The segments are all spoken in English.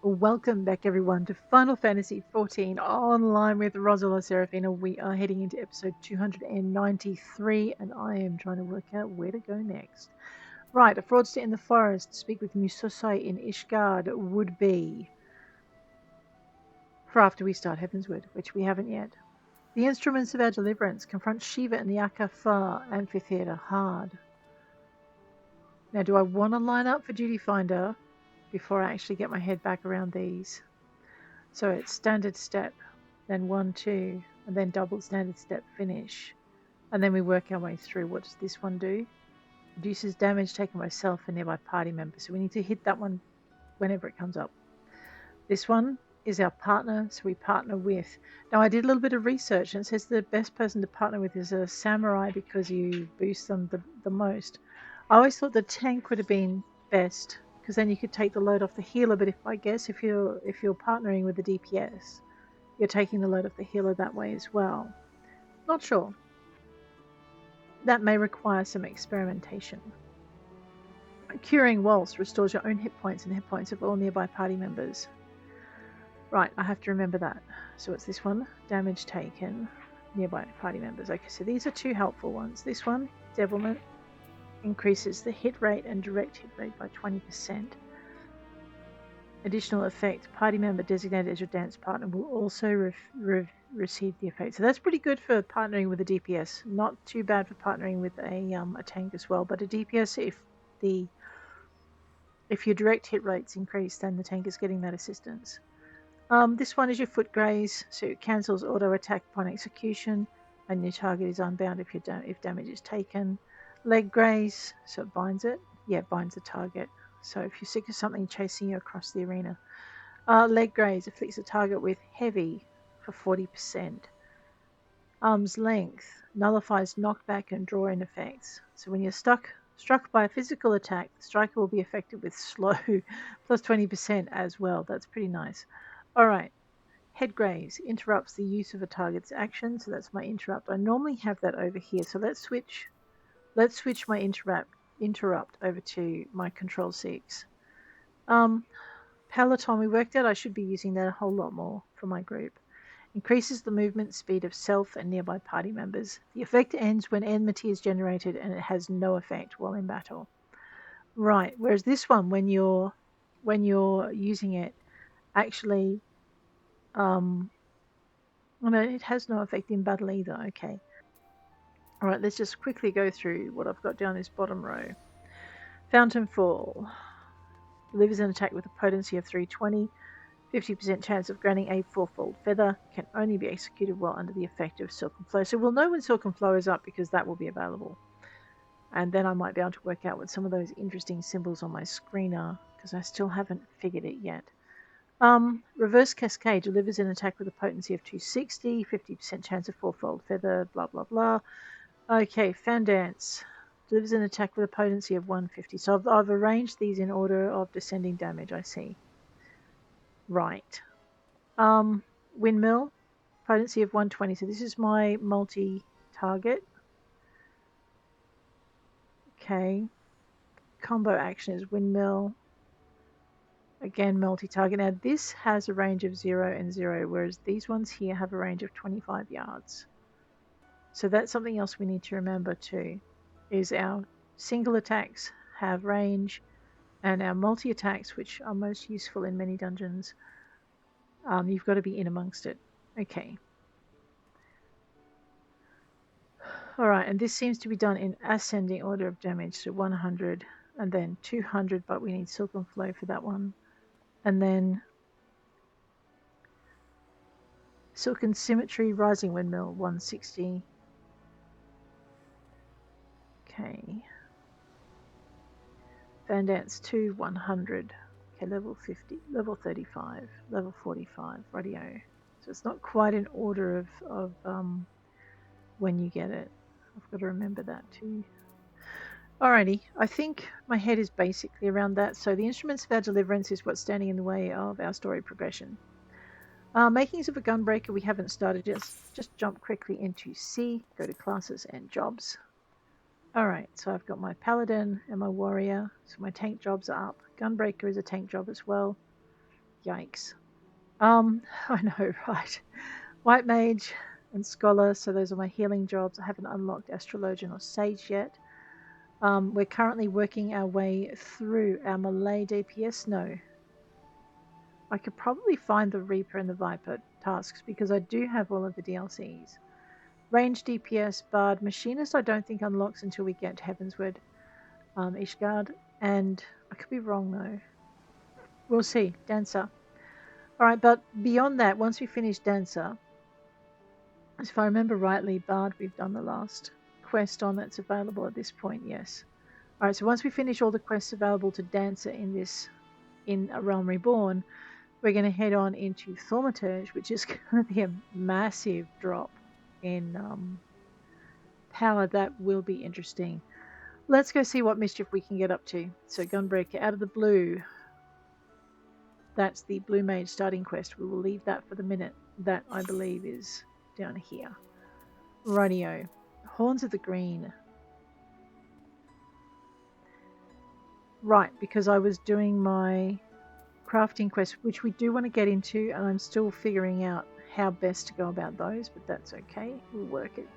Welcome back, everyone, to Final Fantasy XIV online with Roselore Serafina. We are heading into episode 293, and I am trying to work out where to go next. Right, a fraudster in the forest. Speak with Noscea in Ishgard would be for after we start Heavensward, which we haven't yet. The instruments of our deliverance confront Shiva in the Akafar Amphitheatre hard. Now, do I want to line up for Duty Finder before I actually get my head back around these? So it's standard step, then 1, 2, and then double standard step finish. And then we work our way through. What does this one do? Reduces damage taken by self and nearby party members. So we need to hit that one whenever it comes up. This one is our partner, so we partner with. Now I did a little bit of research and it says the best person to partner with is a samurai because you boost them the most. I always thought the tank would have been best because then you could take the load off the healer, but I guess if you're partnering with the DPS, you're taking the load off the healer that way as well. Not sure. That may require some experimentation. Curing whilst restores your own hit points and the hit points of all nearby party members. Right, I have to remember that. So it's this one, damage taken, nearby party members. Okay, so these are two helpful ones. This one, Devilment, increases the hit rate and direct hit rate by 20%. Additional effect, party member designated as your dance partner will also receive the effect. So that's pretty good for partnering with a DPS. Not too bad for partnering with a tank as well. But a DPS, if your direct hit rates increase, then the tank is getting that assistance. This one is your foot graze, so it cancels auto attack upon execution, and your target is unbound if damage is taken. Leg graze, so it binds it. Yeah, it binds the target. So if you're sick of something chasing you across the arena. Leg graze afflicts the target with heavy for 40%. Arm's length nullifies knockback and draw-in effects. So when you're struck by a physical attack, the striker will be affected with slow plus 20% as well. That's pretty nice. Alright, head graze interrupts the use of a target's action, so that's my interrupt. I normally have that over here, so let's switch my interrupt over to my control 6. Peloton, we worked out I should be using that a whole lot more for my group. Increases the movement speed of self and nearby party members. The effect ends when enmity is generated and it has no effect while in battle. Right, whereas this one, when you're using it, actually, well, no, it has no effect in battle either. Okay. All right, let's just quickly go through what I've got down this bottom row. Fountain Fall. Delivers an attack with a potency of 320. 50% chance of granting a fourfold feather. Can only be executed while under the effect of Silken Flow. So we'll know when Silken Flow is up because that will be available. And then I might be able to work out what some of those interesting symbols on my screen are because I still haven't figured it yet. Reverse Cascade delivers an attack with a potency of 260, 50% chance of fourfold feather, blah blah blah. Okay, Fan Dance delivers an attack with a potency of 150. So I've arranged these in order of descending damage, I see. Right. Windmill, potency of 120. So this is my multi-target. Okay. Combo action is Windmill. Again, multi-target. Now this has a range of 0 and 0, whereas these ones here have a range of 25 yards. So that's something else we need to remember too, is our single attacks have range and our multi-attacks, which are most useful in many dungeons, you've got to be in amongst it. Okay. Alright, and this seems to be done in ascending order of damage, so 100 and then 200, but we need Silken Flow for that one. And then Silken Symmetry, Rising Windmill, 160. Okay. Fan Dance 2, 100. Okay, level 50, level 35, level 45, radio. So it's not quite in order of when you get it. I've got to remember that too. Alrighty, I think my head is basically around that. So the instruments of our deliverance is what's standing in the way of our story progression. Makings of a Gunbreaker, we haven't started yet. Just jump quickly into C, go to classes and jobs. Alright, so I've got my Paladin and my Warrior, so my tank jobs are up. Gunbreaker is a tank job as well. Yikes. I know, right? White Mage and Scholar, so those are my healing jobs. I haven't unlocked Astrologian or Sage yet. We're currently working our way through our Malay DPS. No. I could probably find the Reaper and the Viper tasks because I do have all of the DLCs. Range DPS, Bard, Machinist I don't think unlocks until we get to Heavensward, Ishgard, and I could be wrong though. We'll see. Dancer. Alright, but beyond that, once we finish Dancer, if I remember rightly, Bard we've done the last quest on that's available at this point, yes. Alright, so once we finish all the quests available to Dancer in A Realm Reborn, we're going to head on into Thaumaturge, which is going to be a massive drop in power. That will be interesting. Let's go see what mischief we can get up to. So Gunbreaker out of the blue. That's the Blue Mage starting quest. We will leave that for the minute. That, I believe, is down here. Rightio. Horns of the Green. Right, because I was doing my crafting quest, which we do want to get into, and I'm still figuring out how best to go about those, but that's okay. We'll work it.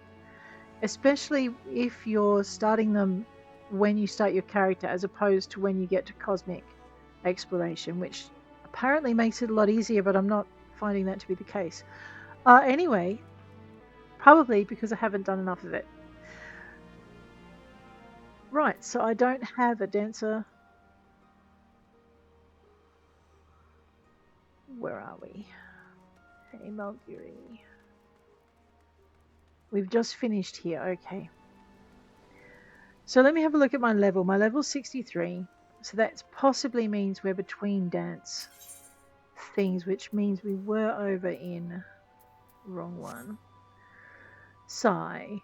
Especially if you're starting them when you start your character as opposed to when you get to Cosmic Exploration, which apparently makes it a lot easier, but I'm not finding that to be the case. Anyway, probably because I haven't done enough of it. Right, so I don't have a Dancer. Where are we? Hey, Malgiri. We've just finished here, okay. So let me have a look at my level. My level's 63, so that possibly means we're between dance things, which means we were over in... wrong one. Sai.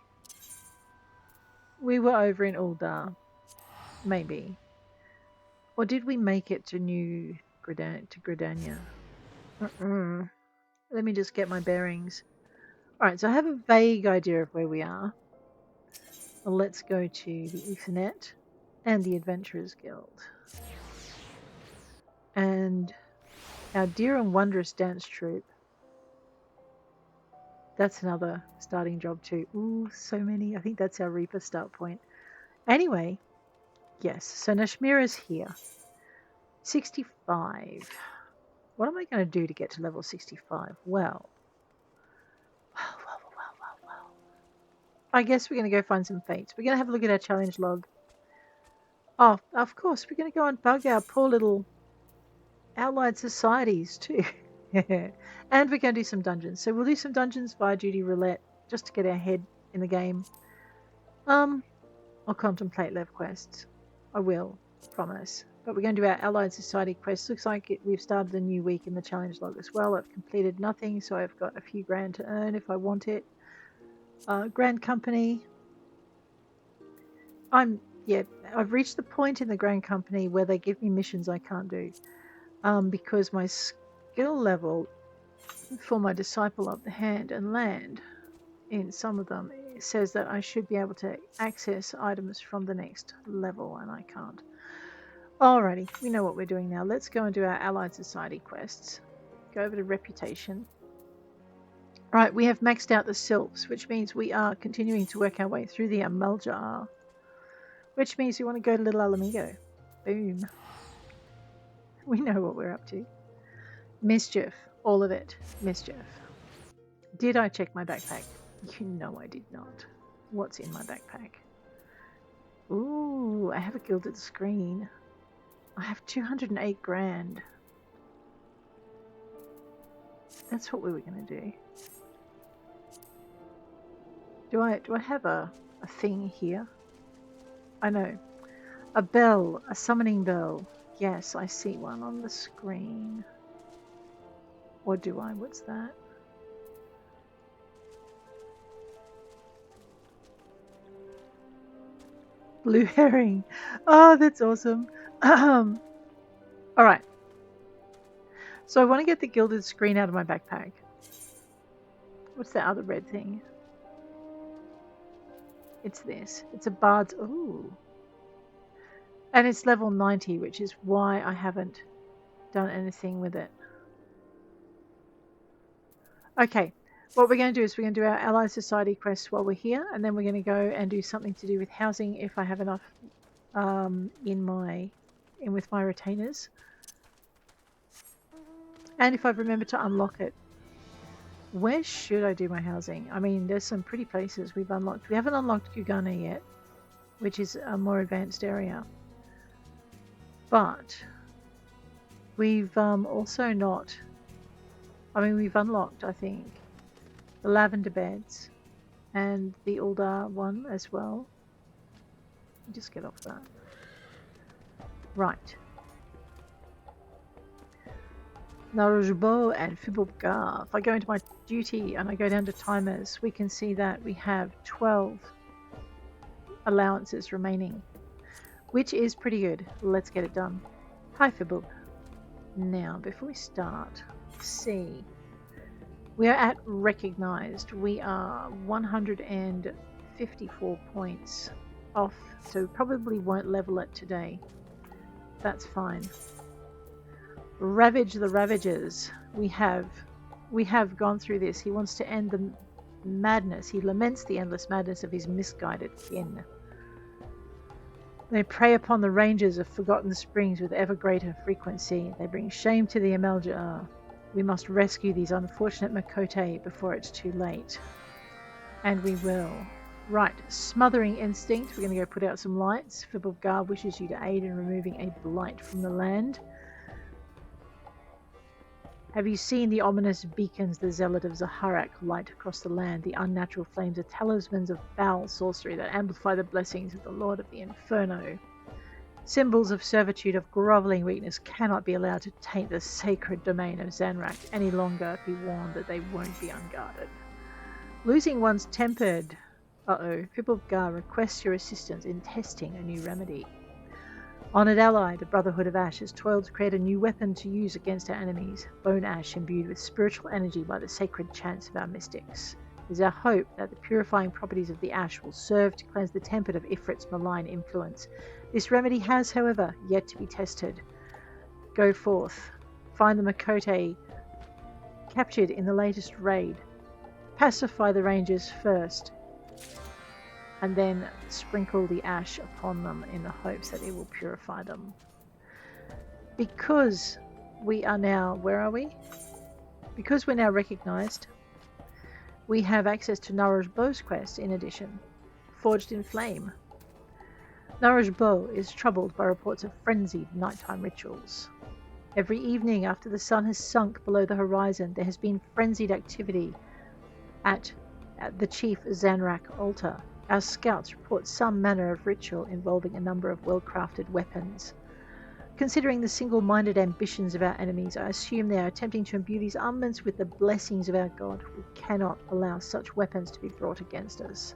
We were over in Ul'dah. Maybe. Or did we make it to New Gridania? Let me just get my bearings. Alright, so I have a vague idea of where we are. Well, let's go to the Ethernet and the Adventurers Guild. And our dear and wondrous dance troupe. That's another starting job too. Ooh, so many. I think that's our Reaper start point. Anyway, yes, so Nashmeira's here. 65. What am I going to do to get to level 65? Well. I guess we're going to go find some fates. We're going to have a look at our challenge log. Oh, of course, we're going to go and bug our poor little allied societies too. And we're going to do some dungeons. So we'll do some dungeons via Duty Roulette just to get our head in the game. I'll contemplate left quests. I will, promise. But we're going to do our allied society quests. Looks like we've started a new week in the challenge log as well. I've completed nothing, so I've got a few grand to earn if I want it. Grand Company. I've reached the point in the Grand Company where they give me missions I can't do. Because my skill level for my Disciple of the Hand and Land in some of them says that I should be able to access items from the next level, and I can't. Alrighty, we know what we're doing now. Let's go and do our Allied Society quests. Go over to Reputation. Right, we have maxed out the Sylphs, which means we are continuing to work our way through the Amalj'aa, which means we want to go to Little Alamigo. Boom. We know what we're up to. Mischief. All of it. Mischief. Did I check my backpack? You know I did not. What's in my backpack? Ooh, I have a gilded screen. I have 208 grand. That's what we were going to do. Do I have a thing here? I know. A bell. A summoning bell. Yes, I see one on the screen. Or do I? What's that? Blue herring. Oh, that's awesome. Alright. So I want to get the gilded screen out of my backpack. What's that other red thing? It's this. It's a bard's... Ooh. And it's level 90, which is why I haven't done anything with it. Okay, what we're going to do is we're going to do our Allied Society quest while we're here, and then we're going to go and do something to do with housing if I have enough with my retainers, and if I've remembered to unlock it. Where should I do my housing? I mean, there's some pretty places we've unlocked. We haven't unlocked Gugana yet, which is a more advanced area, but we've also not. I mean, we've unlocked, I think, the lavender beds and the Uldar one as well. Just get off that. Right. Narujj Boh and Fibubb Gah. If I go into my duty and I go down to timers, we can see that we have 12 allowances remaining, which is pretty good. Let's get it done. Hi Fibubb. Now, before we start, see. We are at recognized. We are 154 points off, so we probably won't level it today. That's fine. Ravage the Ravagers. We have gone through this. He wants to end the madness. He laments the endless madness of his misguided kin. They prey upon the ranges of forgotten springs with ever greater frequency. They bring shame to the Amalj'aa. We must rescue these unfortunate Makote before it's too late. And we will. Right, Smothering Instinct. We're going to go put out some lights. Fibubb Gah wishes you to aid in removing a blight from the land. Have you seen the ominous beacons the Zealot of Zaharak light across the land? The unnatural flames are talismans of foul sorcery that amplify the blessings of the Lord of the Inferno. Symbols of servitude, of grovelling weakness, cannot be allowed to taint the sacred domain of Zanrak any longer. Be warned that they won't be unguarded. Losing one's tempered... Fibubb Gah requests your assistance in testing a new remedy. Honoured ally, the Brotherhood of Ash has toiled to create a new weapon to use against our enemies, bone ash imbued with spiritual energy by the sacred chants of our mystics. It is our hope that the purifying properties of the ash will serve to cleanse the tempered of Ifrit's malign influence. This remedy has, however, yet to be tested. Go forth. Find the Makote captured in the latest raid. Pacify the rangers first, and then sprinkle the ash upon them in the hopes that it will purify them. Because we are now... Where are we? Because we're now recognized, we have access to Narujj Boh's quest in addition. Forged in Flame. Narujj Boh is troubled by reports of frenzied nighttime rituals. Every evening after the sun has sunk below the horizon, there has been frenzied activity at the chief Zanrak altar. Our scouts report some manner of ritual involving a number of well-crafted weapons. Considering the single-minded ambitions of our enemies, I assume they are attempting to imbue these armaments with the blessings of our god. We cannot allow such weapons to be brought against us.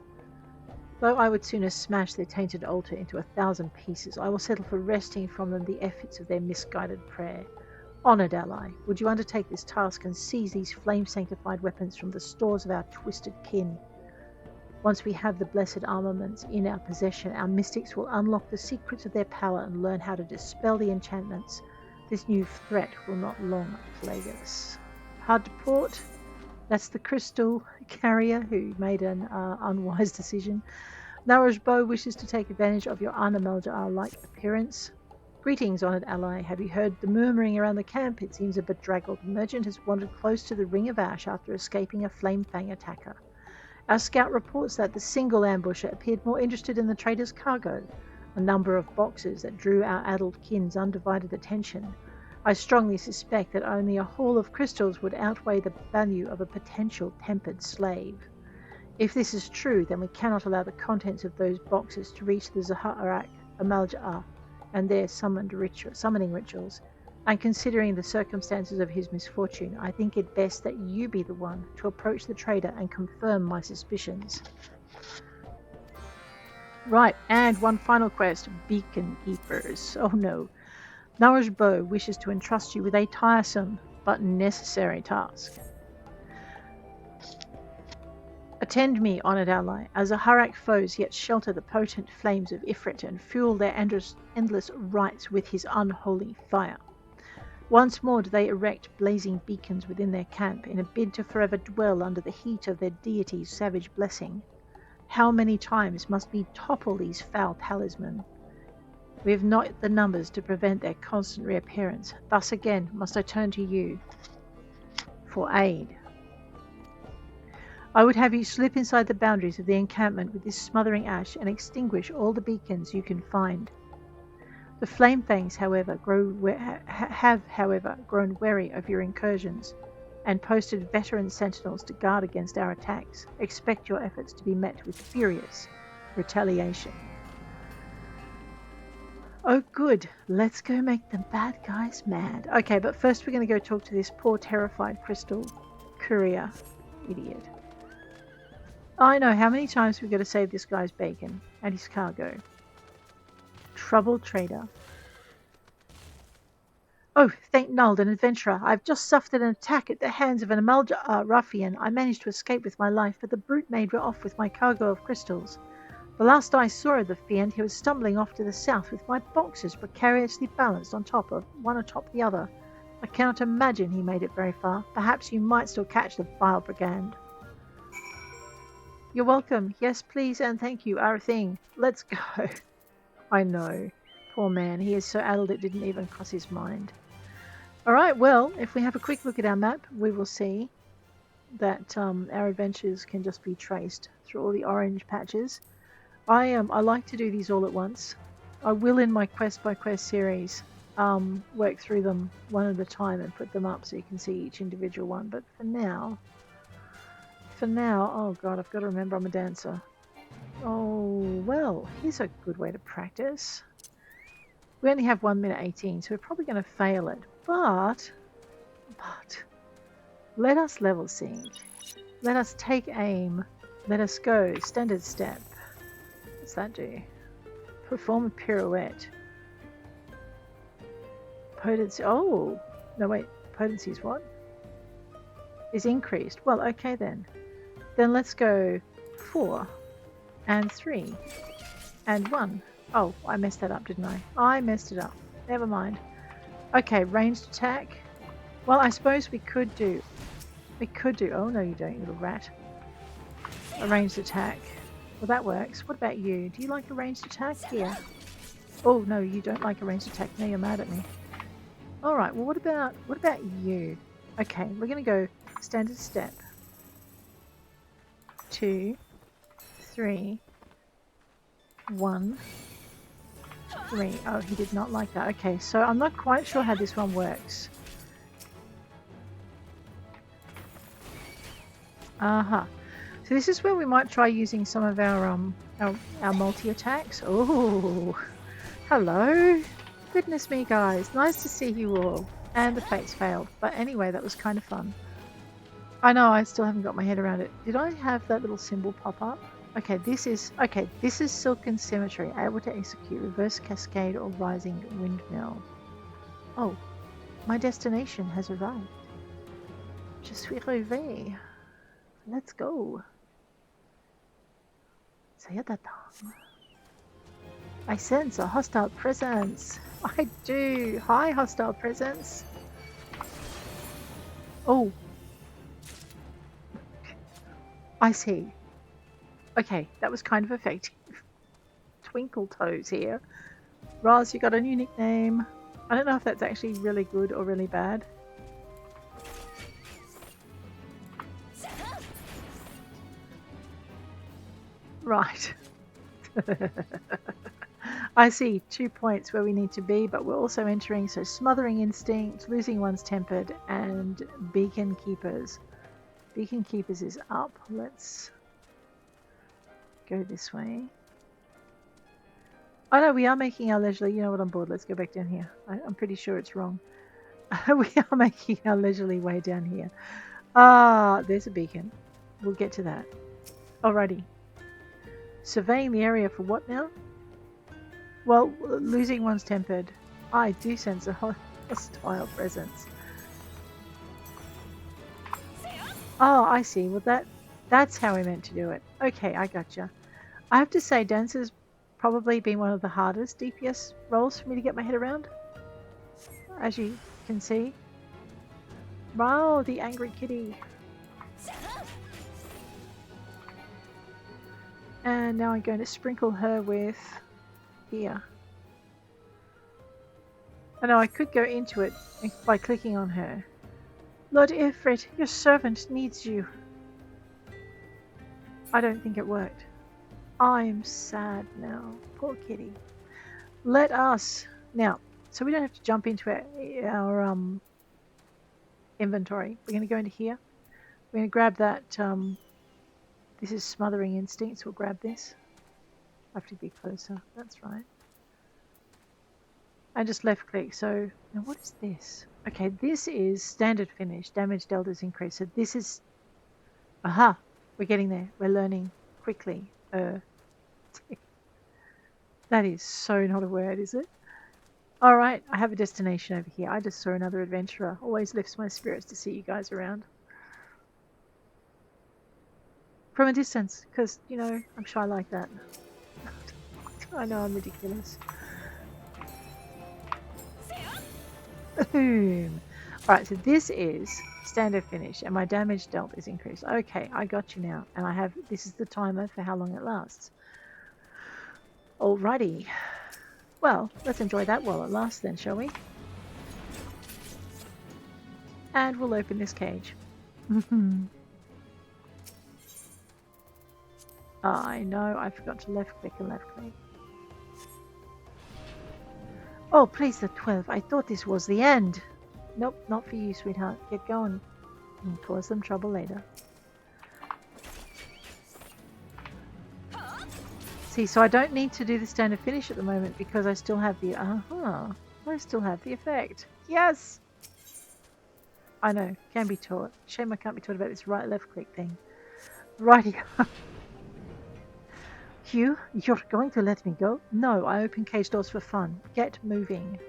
Though I would sooner smash their tainted altar into 1,000 pieces, I will settle for wresting from them the efforts of their misguided prayer. Honoured ally, would you undertake this task and seize these flame-sanctified weapons from the stores of our twisted kin? Once we have the blessed armaments in our possession, our mystics will unlock the secrets of their power and learn how to dispel the enchantments. This new threat will not long plague us. Hard to port. That's the crystal carrier who made an unwise decision. Narujj Boh wishes to take advantage of your un-Amalj'aa-like appearance. Greetings, honoured ally. Have you heard the murmuring around the camp? It seems a bedraggled merchant has wandered close to the Ring of Ash after escaping a Flamefang attacker. Our scout reports that the single ambusher appeared more interested in the trader's cargo, a number of boxes that drew our addled kin's undivided attention. I strongly suspect that only a haul of crystals would outweigh the value of a potential tempered slave. If this is true, then we cannot allow the contents of those boxes to reach the Zaharak Amalj'aa and their summoning rituals, and considering the circumstances of his misfortune, I think it best that you be the one to approach the trader and confirm my suspicions. Right, and one final quest, Beacon Keepers. Oh no. Narujj Boh wishes to entrust you with a tiresome but necessary task. Attend me, honoured ally, as Zaharak foes yet shelter the potent flames of Ifrit and fuel their endless rites with his unholy fire. Once more do they erect blazing beacons within their camp in a bid to forever dwell under the heat of their deity's savage blessing. How many times must we topple these foul talisman? We have not the numbers to prevent their constant reappearance. Thus again must I turn to you for aid. I would have you slip inside the boundaries of the encampment with this smothering ash and extinguish all the beacons you can find. The Flamefangs, however, have grown wary of your incursions and posted veteran sentinels to guard against our attacks. Expect your efforts to be met with furious retaliation. Oh good, let's go make the bad guys mad. Okay, but first we're going to go talk to this poor terrified crystal courier idiot. I know how many times we've got to save this guy's bacon and his cargo. Troubled trader. Oh, thank Nuld, an adventurer. I've just suffered an attack at the hands of an Amalj'aa ruffian. I managed to escape with my life, but the brute made off with my cargo of crystals. The last I saw of the fiend, he was stumbling off to the south with my boxes precariously balanced on top of one atop the other. I cannot imagine he made it very far. Perhaps you might still catch the vile brigand. You're welcome. Yes, please, and thank you. Our thing. Let's go. I know. Poor man. He is so addled it didn't even cross his mind. Alright, well, if we have a quick look at our map, we will see that our adventures can just be traced through all the orange patches. I like to do these all at once. I will, in my quest by quest series, work through them one at a time and put them up so you can see each individual one. But for now, oh god, I've got to remember I'm a dancer. Oh, well, here's a good way to practice. We only have 1 minute 18, so we're probably going to fail it. But, let us level sync. Let us take aim. Let us go. Standard step. What's that do? Perform a pirouette. Potency. Oh! No, wait. Potency is what? Is increased. Well, okay then. Then let's go 4 and 3 and 1. Oh, I messed that up, didn't I? I messed it up. Never mind. Okay, ranged attack. Well, I suppose we could do... Oh, no you don't, you little rat. A ranged attack. Well, that works. What about you? Do you like a ranged attack? Here. Oh, no, you don't like a ranged attack. Now you're mad at me. Alright, well, what about you? Okay, we're going to go standard step. 2, 3, 1, 3. Oh, he did not like that. Okay, so I'm not quite sure how this one works. Aha. So this is where we might try using some of our multi-attacks. Oh, hello. Goodness me, guys. Nice to see you all. And the fates failed. But anyway, that was kind of fun. I know, I still haven't got my head around it. Did I have that little symbol pop up? Okay, this is Silken Symmetry, able to execute reverse cascade or rising windmill. Oh, my destination has arrived. Je suis arrivé. Let's go. Sayadata. I sense a hostile presence. I do. Hi, hostile presence. Oh. I see. Okay, that was kind of effective. Twinkle Toes here. Roz, you got a new nickname. I don't know if that's actually really good or really bad. Right. I see 2 points where we need to be, but we're also entering, so Smothering Instinct, Losing One's Tempered, and Beacon Keepers. Beacon Keepers is up. Let's go this way. Oh no, we are making our leisurely. You know what, I'm bored. Let's go back down here. I'm pretty sure it's wrong. We are making our leisurely way down here. Ah, there's a beacon. We'll get to that. Alrighty. Surveying the area for what now? Well, losing one's tempered. I do sense a hostile presence. Oh, I see. Well, that's how we meant to do it. Okay, I gotcha. I have to say, Dancer's probably been one of the hardest DPS roles for me to get my head around. As you can see. Wow, the angry kitty. And now I'm going to sprinkle her with here. I know I could go into it by clicking on her. Lord Ifrit, your servant needs you. I don't think it worked. I'm sad now. Poor kitty. Let us... Now, so we don't have to jump into our inventory. We're going to go into here. We're going to grab that... this is Smothering Instinct, so we'll grab this. I have to be closer. That's right. And just left click. So, now what is this? Okay, this is standard finish. Damage dealt is increased. So this is... Aha! We're getting there. We're learning quickly. That is so not a word, is it? Alright, I have a destination over here. I just saw another adventurer. Always lifts my spirits to see you guys around. From a distance, because, you know, I'm shy like that. I know I'm ridiculous. Boom! Alright, so this is standard finish, and my damage dealt is increased. Okay, I got you now. And I have, this is the timer for how long it lasts. Alrighty. Well, let's enjoy that while it lasts then, shall we? And we'll open this cage. I know, I forgot to left click and left click. Oh, please, the 12. I thought this was the end. Nope, not for you, sweetheart. Get going. And cause them trouble later. See, so I don't need to do the standard finish at the moment because I still have the... I still have the effect. Yes! I know, can be taught. Shame I can't be taught about this right left click thing. Righty. Fyuu, you're going to let me go? No, I open cage doors for fun. Get moving.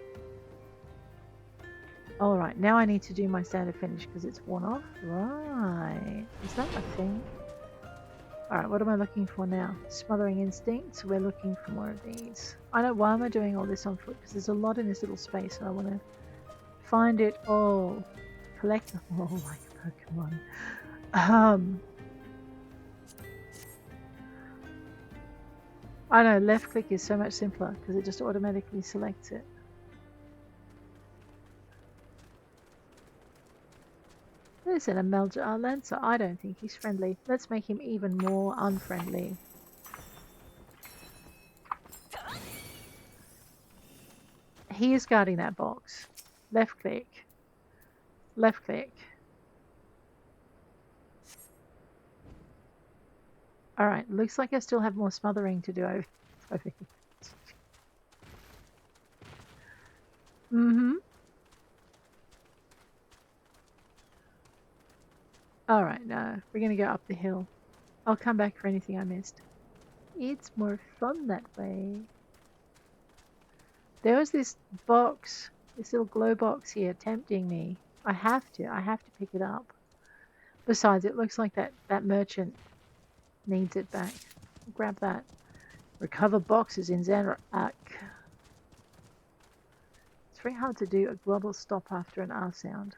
Alright, now I need to do my standard finish because it's worn off. Right. Is that a thing? Alright, what am I looking for now? Smothering Instinct. So we're looking for more of these. I know, why am I doing all this on foot? Because there's a lot in this little space and I want to find it all. Collect them all like a Pokemon. I know, left click is so much simpler because it just automatically selects it. There's an Amalj'aa Lancer. I don't think he's friendly. Let's make him even more unfriendly. He is guarding that box. Left click. Left click. Alright, looks like I still have more smothering to do over here. Alright, no, we're going to go up the hill. I'll come back for anything I missed. It's more fun that way. There was this box, this little glow box here tempting me. I have to pick it up. Besides, it looks like that merchant needs it back. Grab that. Recover boxes in Zanrak. It's very hard to do a global stop after an R sound.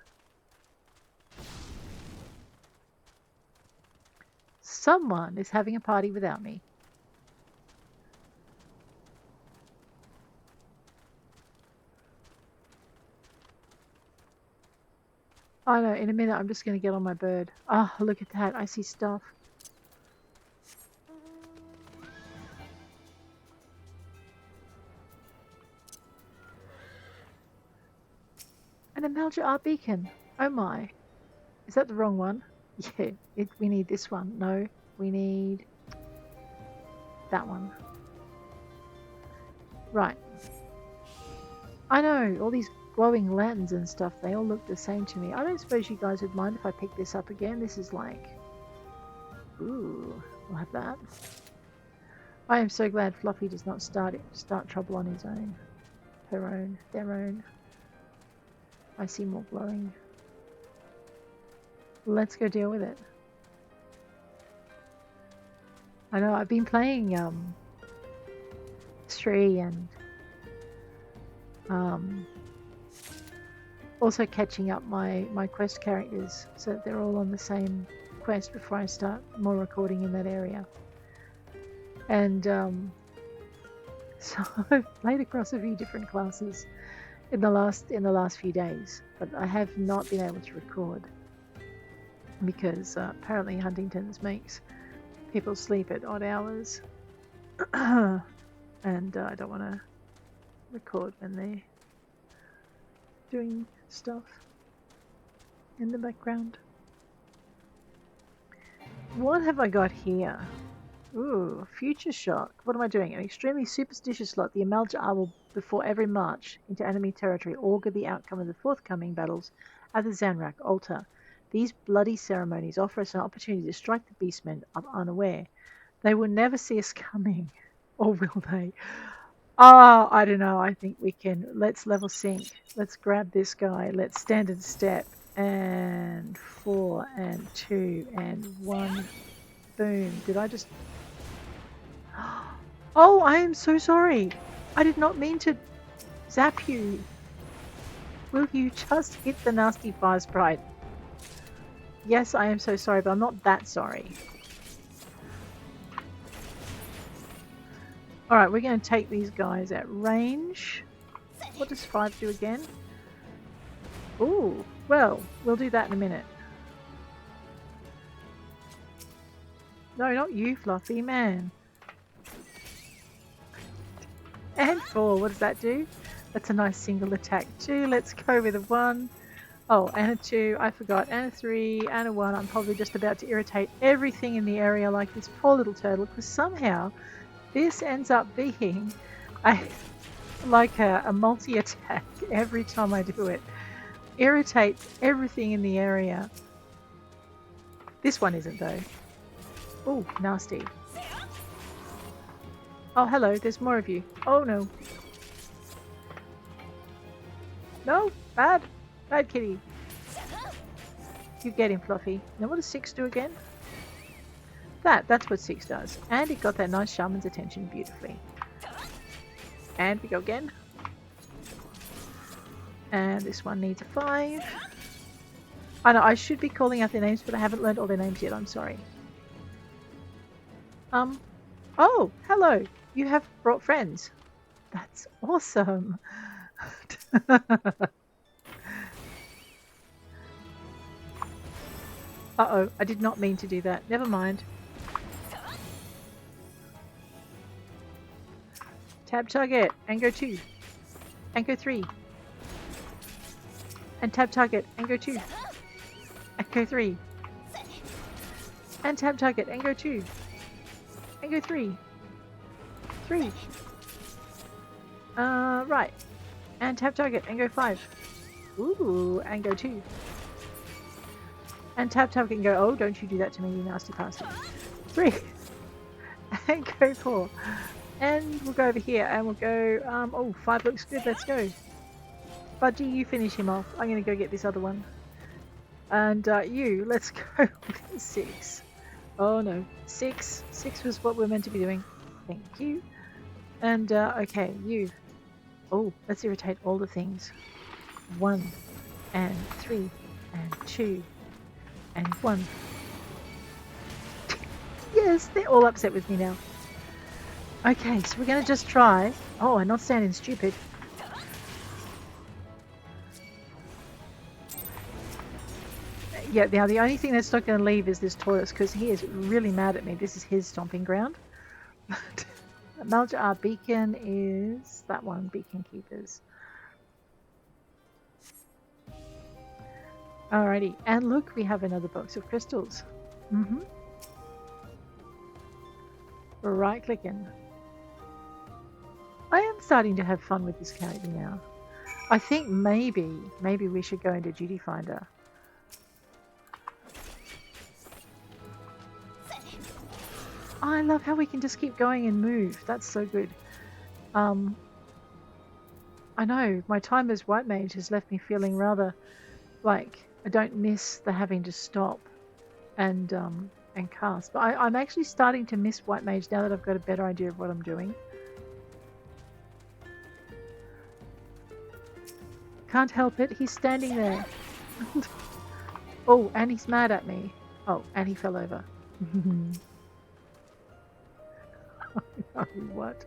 Someone is having a party without me. I know, in a minute I'm just going to get on my bird. Ah, oh, look at that. I see stuff. An Amalj'aa beacon. Oh my. Is that the wrong one? Yeah, we need this one. No, we need that one. Right. I know, all these glowing lanterns and stuff, they all look the same to me. I don't suppose you guys would mind if I pick this up again. This is like... Ooh, we'll have that. I am so glad Fluffy does not start trouble on his own. Her own. Their own. I see more glowing. Let's go deal with it. I know, I've been playing Sri and Also catching up my quest characters so that they're all on the same quest before I start more recording in that area. And so I've played across a few different classes in the last few days, but I have not been able to record because apparently Huntington's makes people sleep at odd hours, and I don't want to record when they're doing stuff in the background. What have I got here? Ooh, future shock. What am I doing? An extremely superstitious lot. The Amalj'aa will, before every march into enemy territory, augur the outcome of the forthcoming battles at the Zanrak altar. These bloody ceremonies offer us an opportunity to strike the beastmen unaware. They will never see us coming, or will they? Oh, I don't know. I think we can. Let's level sync. Let's grab this guy. Let's standard step. And 4 and 2 and 1. Boom. Did I just... Oh, I am so sorry. I did not mean to zap you. Will you just hit the nasty fire sprite? Yes, I am so sorry, but I'm not that sorry. Alright, we're going to take these guys at range. What does 5 do again? Ooh, well, we'll do that in a minute. No, not you, Fluffy, man. And 4, what does that do? That's a nice single attack. 2, let's go with a 1. Oh, and a 2, I forgot. And a 3, and a 1. I'm probably just about to irritate everything in the area like this poor little turtle, because somehow this ends up being like a multi-attack every time I do it. Irritates everything in the area. This one isn't, though. Oh, nasty. Oh, hello, there's more of you. Oh, no. No, bad. Bad kitty. You get him, Fluffy. Now what does 6 do again? That's what 6 does. And it got that nice shaman's attention beautifully. And we go again. And this one needs a 5. I know, I should be calling out their names, but I haven't learned all their names yet. I'm sorry. Oh, hello. You have brought friends. That's awesome. Uh-oh, I did not mean to do that. Never mind. Tab target, and go 2. And go 3. And tab target, and go 2. And go 3. And tab target, and go 2. And go 3. 3. Right. And tab target, and go 5. Ooh, and go 2. And tab target and go, oh, don't you do that to me, you nasty bastard. 3. And go 4. And we'll go over here and we'll go, oh, 5 looks good, let's go. Budgie, you finish him off. I'm going to go get this other one. And you, let's go with 6. Oh no, 6. 6 was what we're meant to be doing. Thank you. And, okay, you. Oh, let's irritate all the things. 1, and 3, and 2, and 1. Yes, they're all upset with me now. Okay, so we're going to just try. Oh, I'm not standing stupid. Yeah, now the only thing that's not going to leave is this tortoise, because he is really mad at me. This is his stomping ground. Amalj'aa beacon is that one, Beacon Keepers. Alrighty, and look, we have another box of crystals. Right clicking. I am starting to have fun with this character now. I think maybe we should go into Duty Finder. I love how we can just keep going and move. That's so good. I know, my time as White Mage has left me feeling rather like I don't miss the having to stop and cast. But I'm actually starting to miss White Mage now that I've got a better idea of what I'm doing. can't help it. He's standing there. Oh, and he's mad at me. Oh, and he fell over. Oh, what?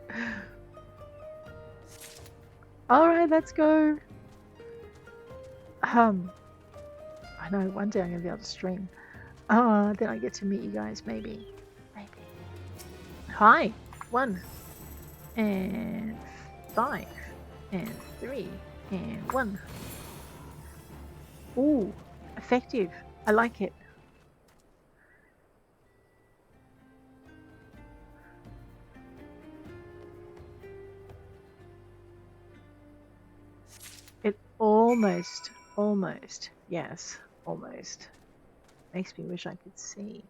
Alright, let's go. I know, one day I'm going to be able to stream. Then I get to meet you guys, maybe. Maybe. Hi. 1. And 5. And 3. And 1. Ooh, effective. I like it. It almost, yes, almost. Makes me wish I could see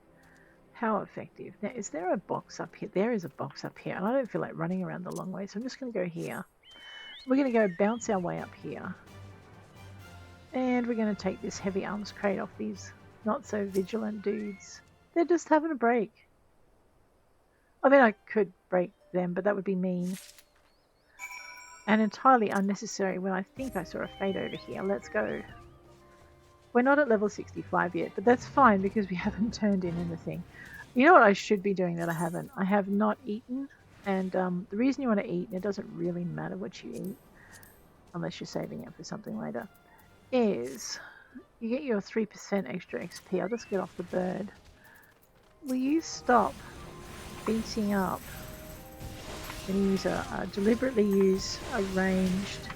how effective. Now, is there a box up here? There is a box up here, and I don't feel like running around the long way, so I'm just going to go here. We're going to go bounce our way up here. And we're going to take this heavy arms crate off these not so vigilant dudes. They're just having a break. I mean, I could break them, but that would be mean. And entirely unnecessary when I think I saw a fade over here. Let's go. We're not at level 65 yet, but that's fine because we haven't turned in anything. You know what I should be doing that I haven't? I have not eaten, and the reason you want to eat, and it doesn't really matter what you eat, unless you're saving it for something later, is you get your 3% extra XP. I'll just get off the bird. Will you stop beating up? And use deliberately use a ranged.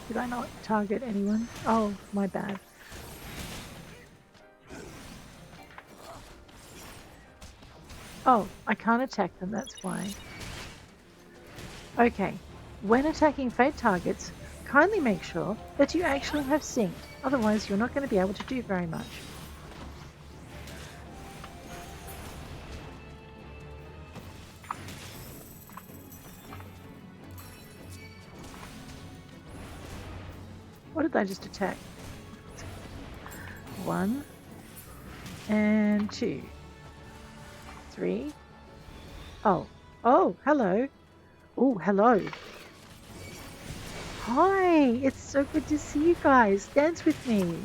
Did I not target anyone? Oh, my bad. Oh, I can't attack them, that's why. Okay, when attacking fate targets, kindly make sure that you actually have synced. Otherwise, you're not going to be able to do very much. What did I just attack? 1 and 2, 3. Oh, hello. Oh, hello. Hi, it's so good to see you guys. Dance with me.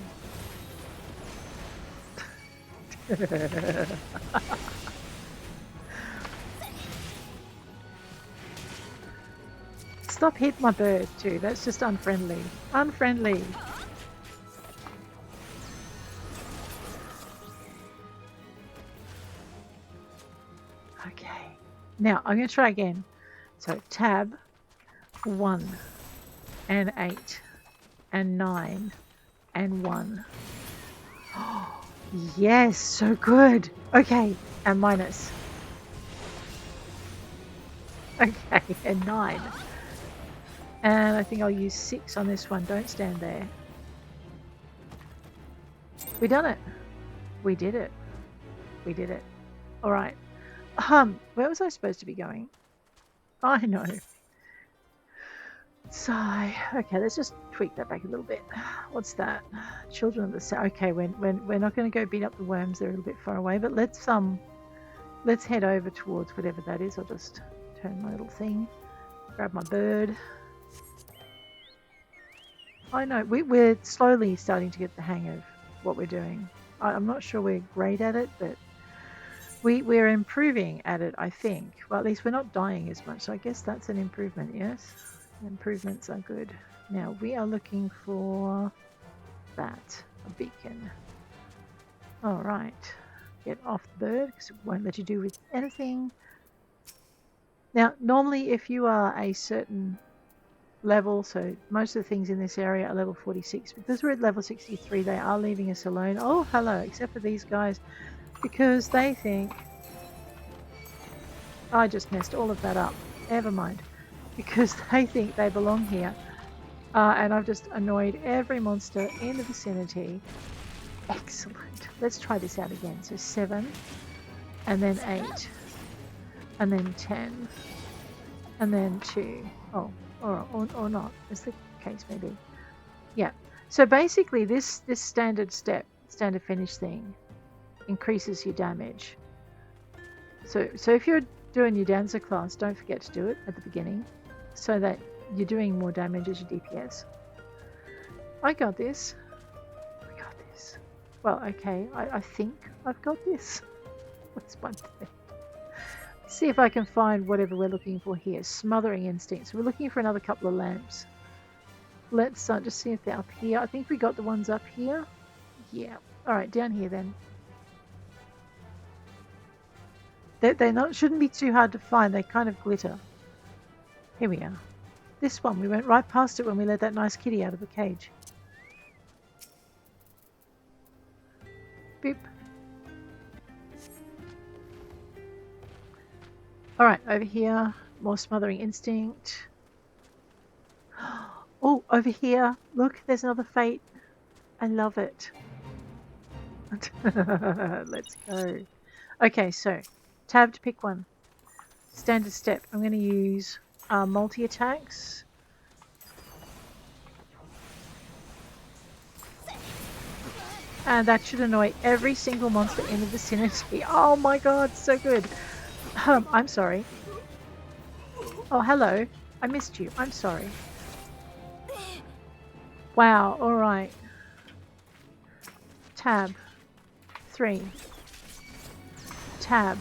Stop hitting my bird too, that's just unfriendly. Unfriendly. Okay, now I'm going to try again. So tab 1 and 8 and 9 and 1. Oh, yes, so good. Okay, and minus. Okay, and 9. And I think I'll use 6 on this one. Don't stand there. We done it. We did it. We did it. All right. Where was I supposed to be going? I know. Sigh. Okay, let's just tweak that back a little bit. What's that? Children of the South. Okay, we're not going to go beat up the worms. They're a little bit far away. But let's head over towards whatever that is. I'll just turn my little thing. Grab my bird. I know, we're slowly starting to get the hang of what we're doing. I'm not sure we're great at it, but we're improving at it, I think. Well, at least we're not dying as much, so I guess that's an improvement, yes? Improvements are good. Now, we are looking for that, a beacon. Alright, get off the bird, because it won't let you do with anything. Now, normally if you are a certain level, so most of the things in this area are level 46. Because we're at level 63, they are leaving us alone. Oh, hello, except for these guys, because they think... I just messed all of that up. Never mind. Because they think they belong here. And I've just annoyed every monster in the vicinity. Excellent. Let's try this out again. So 7, and then 8, and then 10, and then 2. Oh. Or not, as the case may be. Yeah. So basically, this standard finish thing increases your damage. So if you're doing your dancer class, don't forget to do it at the beginning, so that you're doing more damage as your DPS. I got this. I got this. Well, okay, I think I've got this. What's my thing? See if I can find whatever we're looking for here. Smothering Instinct. So we're looking for another couple of lamps. Let's just see if they're up here. I think we got the ones up here. Yeah. Alright, down here then. They're not, shouldn't be too hard to find. They kind of glitter. Here we are. This one. We went right past it when we let that nice kitty out of the cage. Beep. Alright, over here. More Smothering Instinct. Oh, over here. Look, there's another fate. I love it. Let's go. Okay, so tab to pick one. Standard step. I'm going to use multi-attacks. And that should annoy every single monster in the vicinity. Oh my god, so good. I'm sorry. Oh, hello. I missed you. I'm sorry. Wow, alright. Tab. 3. Tab.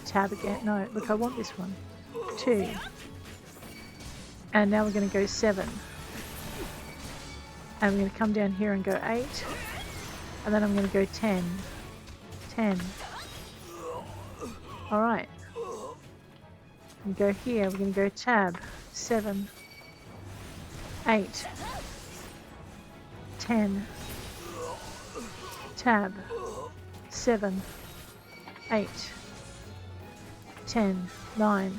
Tab again. No, look, I want this one. 2. And now we're going to go 7. And we're going to come down here and go 8. And then I'm going to go 10. 10. Alright. And go here. We're going to go tab. 7. 8. 10. Tab. 7. 8. 10. 9.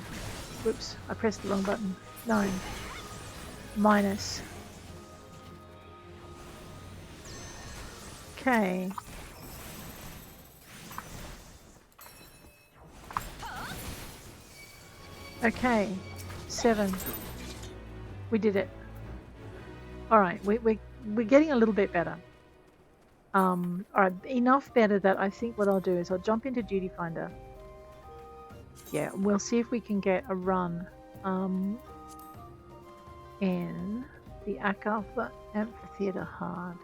Whoops, I pressed the wrong button. 9. Minus. Okay. Okay. 7. We did it. Alright, we're getting a little bit better. Alright, enough better that I think what I'll do is I'll jump into Duty Finder. Yeah, we'll see if we can get a run in the Aftcastle Amphitheatre Hard,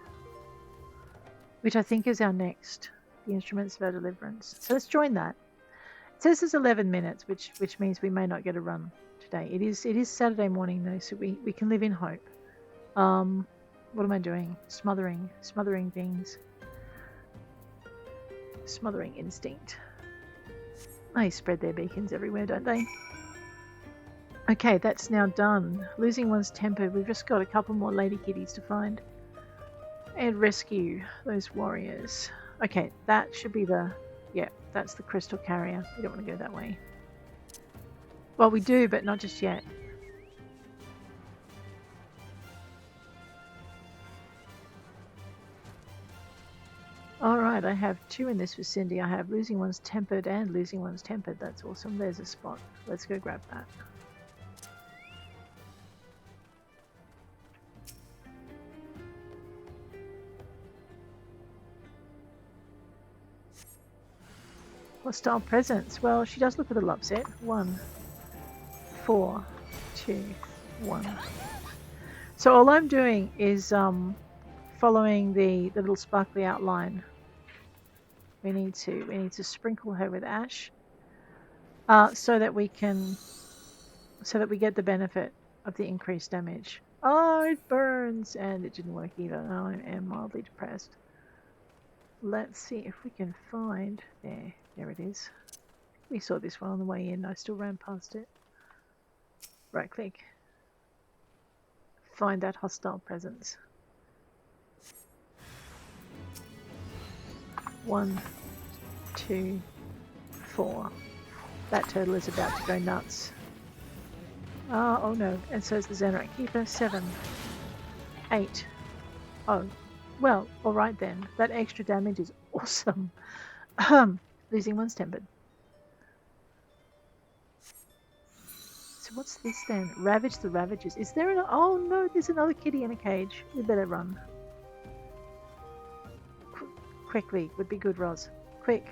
which I think is our next, the Instruments of Our Deliverance. So let's join that. It says it's 11 minutes, which means we may not get a run today. It is Saturday morning though, so we can live in hope. What am I doing? Smothering things. Smothering Instinct. They spread their beacons everywhere, don't they? Okay, that's now done. Losing one's temper. We've just got a couple more lady kitties to find. And rescue those warriors. Okay, that should be the... Yeah, that's the crystal carrier. We don't want to go that way. Well, we do, but not just yet. Alright, I have 2 in this vicinity. I have losing one's tempered and losing one's tempered. That's awesome. There's a spot. Let's go grab that. Hostile presence. Well, she does look a little upset. 1, 4, 2, 1. So all I'm doing is following the little sparkly outline. We need to sprinkle her with ash, so that we get the benefit of the increased damage. Oh, it burns, and it didn't work either. Now I am mildly depressed. Let's see if we can find there it is. We saw this one on the way in. I still ran past it. Right click. Find that hostile presence. 1, 2, 4. That turtle is about to go nuts. Oh no, and so is the Xenarite Keeper. 7, 8. Oh, well, alright then. That extra damage is awesome. Losing one's tempered. So what's this then? Ravage the Ravagers. Is there an... Oh no, there's another kitty in a cage. We better run. Quickly would be good, Ros. Quick.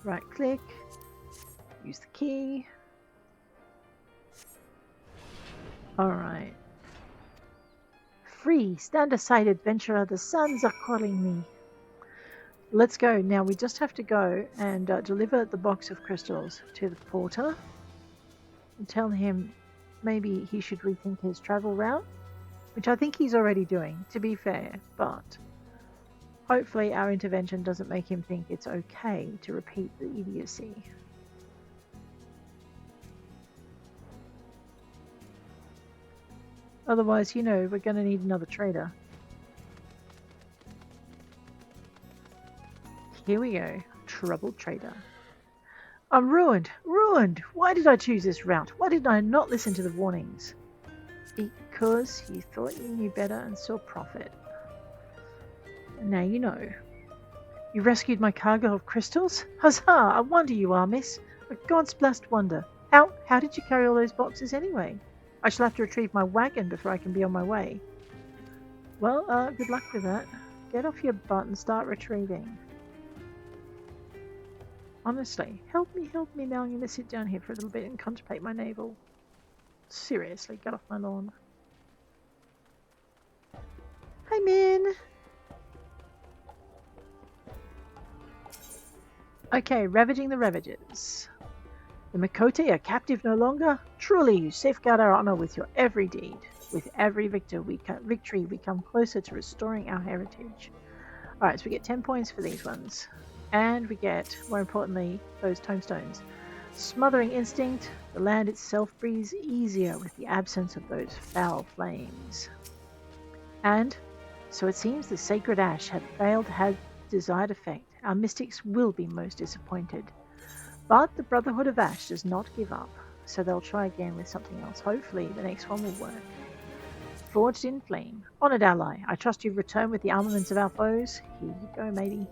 Right click. Use the key. Alright. Free! Stand aside, adventurer. The suns are calling me. Let's go. Now we just have to go and deliver the box of crystals to the porter. And tell him maybe he should rethink his travel route. Which I think he's already doing, to be fair. But hopefully our intervention doesn't make him think it's okay to repeat the idiocy. Otherwise, you know, we're going to need another trader. Here we go. Troubled trader. I'm ruined! Ruined! Why did I choose this route? Why did I not listen to the warnings? Because you thought you knew better and saw profit. Now you know. You rescued my cargo of crystals? Huzzah! A wonder you are, miss. A God's blessed wonder. How did you carry all those boxes anyway? I shall have to retrieve my wagon before I can be on my way. Well, good luck with that. Get off your butt and start retrieving. Honestly, help me now. I'm going to sit down here for a little bit and contemplate my navel. Seriously, get off my lawn. Hi, Min! Okay, Ravaging the Ravagers. The Makote are captive no longer? Truly, you safeguard our honor with your every deed. With every victory, we come closer to restoring our heritage. Alright, so we get 10 points for these ones. And we get, more importantly, those tomestones. Smothering Instinct. The land itself breathes easier with the absence of those foul flames. And, so it seems the sacred ash had failed to have desired effect. Our mystics will be most disappointed. But the Brotherhood of Ash does not give up, so they'll try again with something else. Hopefully the next one will work. Forged in Flame. Honoured ally, I trust you've returned with the armaments of our foes. Here you go, matey.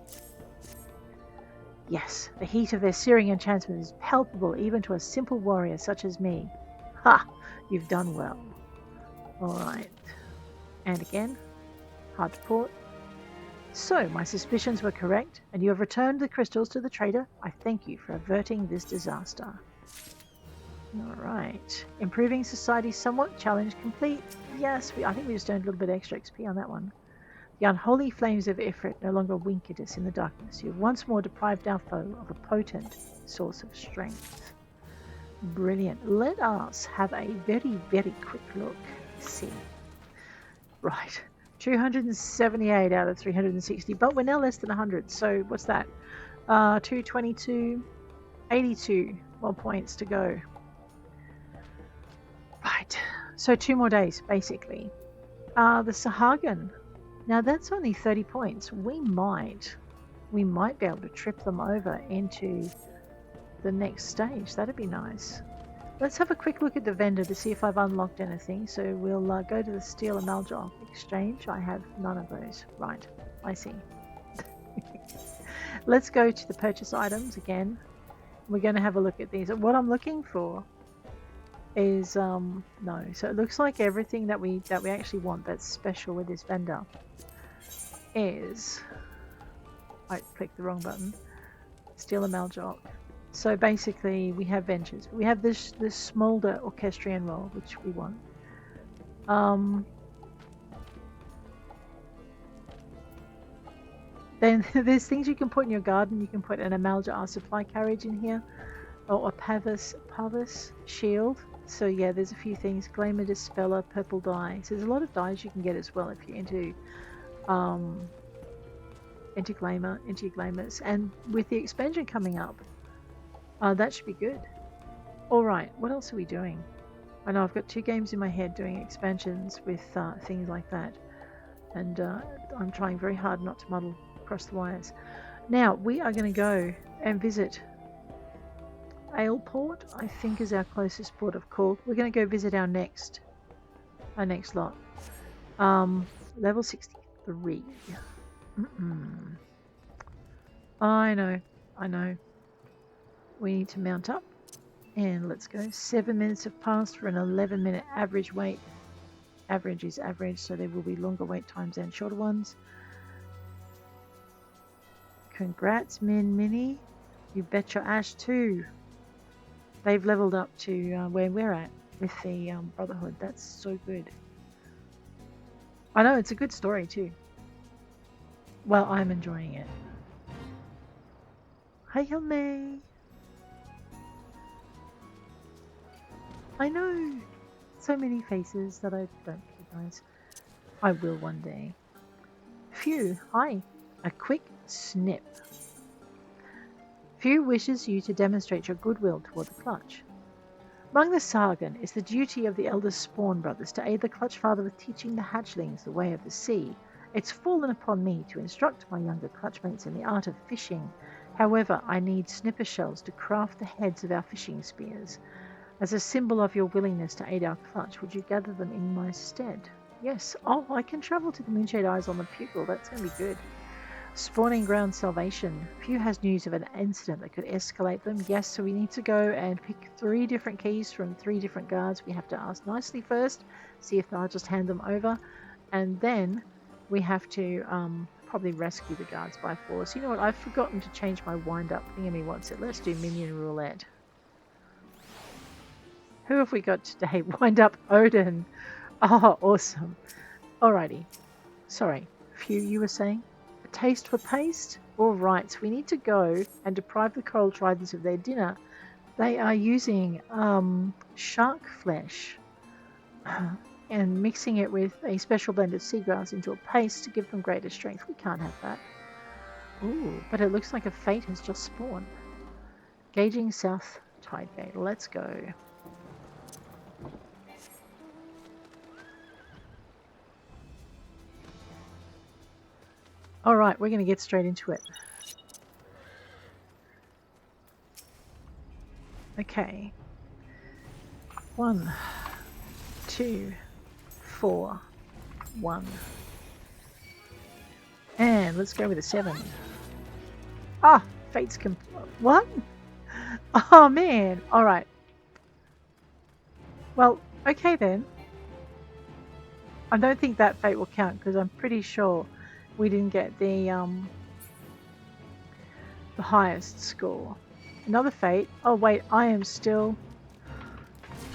Yes, the heat of their searing enchantment is palpable even to a simple warrior such as me. Ha! You've done well. Alright. And again. Hard to port. So, my suspicions were correct, and you have returned the crystals to the trader. I thank you for averting this disaster. Alright. Improving society somewhat. Challenge complete. Yes, I think we just earned a little bit extra XP on that one. The unholy flames of Ifrit no longer wink at us in the darkness. You have once more deprived our foe of a potent source of strength. Brilliant. Let us have a very, very quick look. Let's see. Right. 278 out of 360, but we're now less than 100, so what's that? 222, 82 more points to go. Right, so 2 more days, basically. The sahagin, now that's only 30 points. We might be able to trip them over into the next stage. That'd be nice. Let's have a quick look at the vendor to see if I've unlocked anything. So we'll go to the Steel Amalj'aa exchange. I have none of those. Right, I see. Let's go to the purchase items again. We're going to have a look at these. What I'm looking for is no. So it looks like everything that we actually want that's special with this vendor is. I clicked the wrong button. Steel Amalj'aa. So basically, we have ventures. We have this smolder orchestrion roll, which we want. Then there's things you can put in your garden. You can put an Amalj'aa supply carriage in here, or a Pavis shield. So yeah, there's a few things. Glamour Dispeller, purple dye. So there's a lot of dyes you can get as well if you're into glamours. And with the expansion coming up. That should be good. Alright, what else are we doing? I know I've got 2 games in my head doing expansions with things like that. And I'm trying very hard not to muddle across the wires. Now, we are going to go and visit Aleport, I think is our closest port of call. We're going to go visit our next lot. Level 63. I know. We need to mount up, and let's go. 7 minutes have passed for an 11-minute average wait. Average is average, so there will be longer wait times and shorter ones. Congrats, Minnie. You bet your ash too. They've leveled up to where we're at with the Brotherhood. That's so good. I know, it's a good story too. Well, I'm enjoying it. Hi, May. I know. So many faces that I don't recognize. I will one day. Fyuu, hi. A quick snip. Fyuu wishes you to demonstrate your goodwill toward the Clutch. Among the sahagin, it's the duty of the eldest Spawn brothers to aid the Clutch Father with teaching the hatchlings the way of the sea. It's fallen upon me to instruct my younger Clutchmates in the art of fishing. However, I need snipper shells to craft the heads of our fishing spears. As a symbol of your willingness to aid our Clutch, would you gather them in my stead? Yes. Oh, I can travel to the Moonshade Eyes on the Pupil. That's going to be good. Spawning Ground Salvation. Fyuu has news of an incident that could escalate them. Yes, so we need to go and pick 3 different keys from 3 different guards. We have to ask nicely first, see if they'll just hand them over. And then we have to probably rescue the guards by force. You know what? I've forgotten to change my wind-up thingy. What's it? Let's do Minion Roulette. Who have we got today? Wind up Odin. Oh, awesome. Alrighty. Sorry. Fyuu, you were saying? A taste for paste? Alright, so we need to go and deprive the Coral Tridents of their dinner. They are using shark flesh and mixing it with a special blend of seagrass into a paste to give them greater strength. We can't have that. Ooh, but it looks like a fate has just spawned. Gauging South Tidegate. Let's go. Alright, we're going to get straight into it. Okay. 1, 2, 4, 1. And let's go with a 7. Ah, fate's what? Oh man, alright. Well, okay then. I don't think that fate will count because I'm pretty sure we didn't get the highest score. Another fate. Oh wait, I am still...